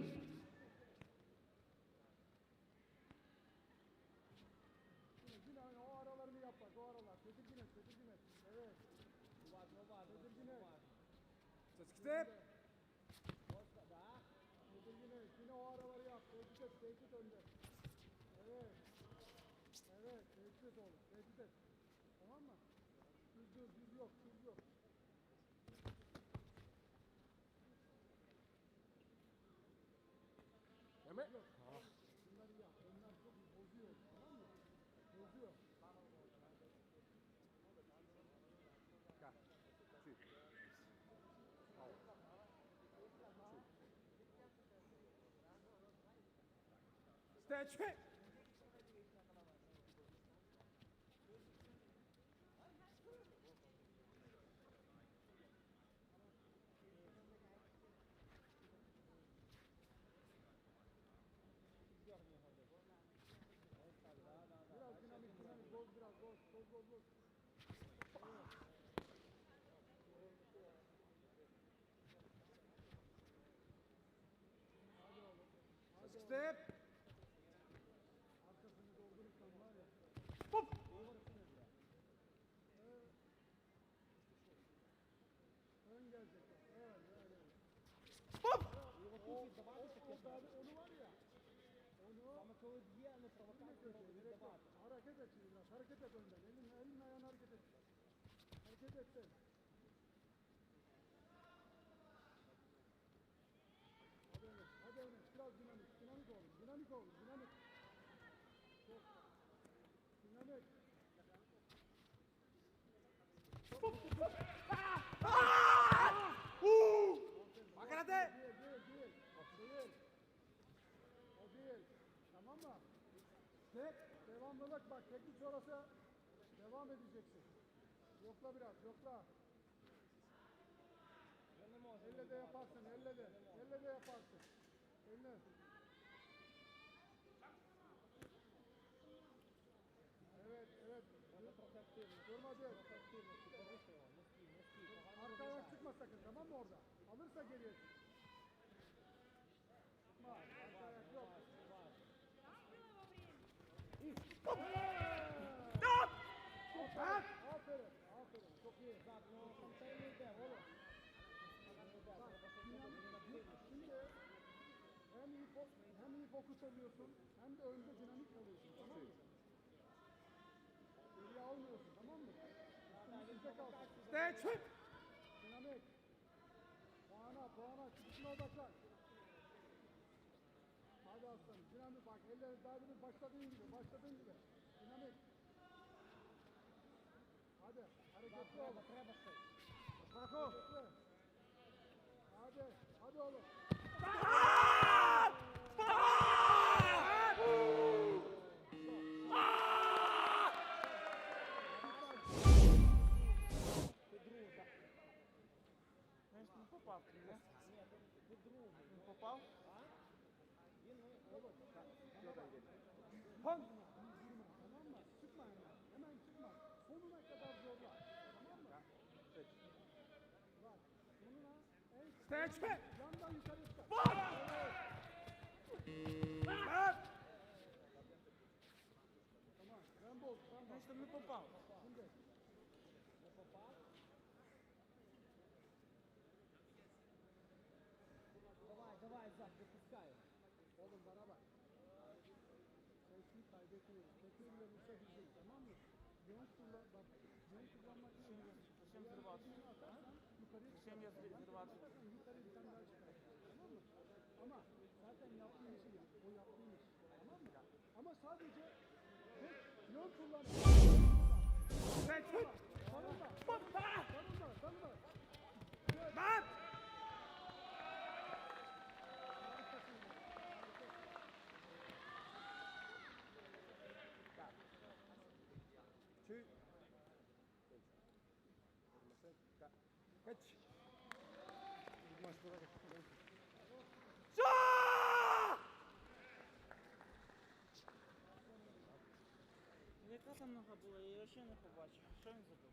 Yine o aralarını yap bak, o aralar. Tedirgin et, tedirgin et. Evet. Tedirgin et. Step. Tedirgin et. Yine o araları yap. Tehdit önde. Evet. Evet, tehdit et oğlum. Tehdit et. Tamam mı? Düz yok, düz yok. Hemen. Bunları yap. Onlar çok bozuyor. Tamam mı? Bozuyor. Statue. Biraz dinamik, boz biraz, boz. Step. Arkasını doldurursan var ya. Ön gelecek. Evet. Onu var ya. Hareket et şimdi biraz. Hareket et önden. Elin ayağını hareket et. Hareket et sen. Hadi Enes. Biraz dinamik. Dinamik olun. Çok. Dinamik. Makarate. Değil. O değil. Tamam mı? Devamlılık bak. Teknik sonrası devam edeceksin. Yokla biraz. Elle de yaparsın. Elle de yaparsın. Elle. Evet. Durma diyor. Arka ayak çıkma sakın, tamam mı orada? Alırsa geriye çık. Çıkma. Arka ayak yok. Aferin. Çok iyi. Şimdi hem iyi fokus oluyorsun, hem de önde dinamik kalıyorsun, tamam mı? Geriye almıyorsun, tamam mı? Üstünde kalsın. Statue. Dinamik. Puana, çıkışına odaklan. Hadi aslanım, dinamik bak, elleri daha demin başladığın gibi. Dinamik. Hadi, hareketli ol. Hareketli. Hadi oğlum. Не попав, не? Не попав? Tamam mı? Çıkma hemen çıkma. Sonuna kadar zorla. Tamam mı? Bak, sonuna en Statue. yan Yandan yukarı çıkar. Tamam. Rambo. Значит, он не попал. Давай, Зак, допускай. Oğlum bana bak. Sen şimdi kaybetmeyiz. Tekmeyle vursa bizim, tamam mı? Yön kullanmak için Зачем взрываться? atarsan yukarıya Зачем я взрываться? çıkarsan yukarıya bir tane daha çıkar. Tamam mı? Ama zaten yaptığın işi yap. O yaptığın iş. Tamam mı? Ama sadece tek yön kullan. Sarılma. Bak! Two. Kaç. Maç bırak. Яка там нога була, я її ще не побачив. Що він забив?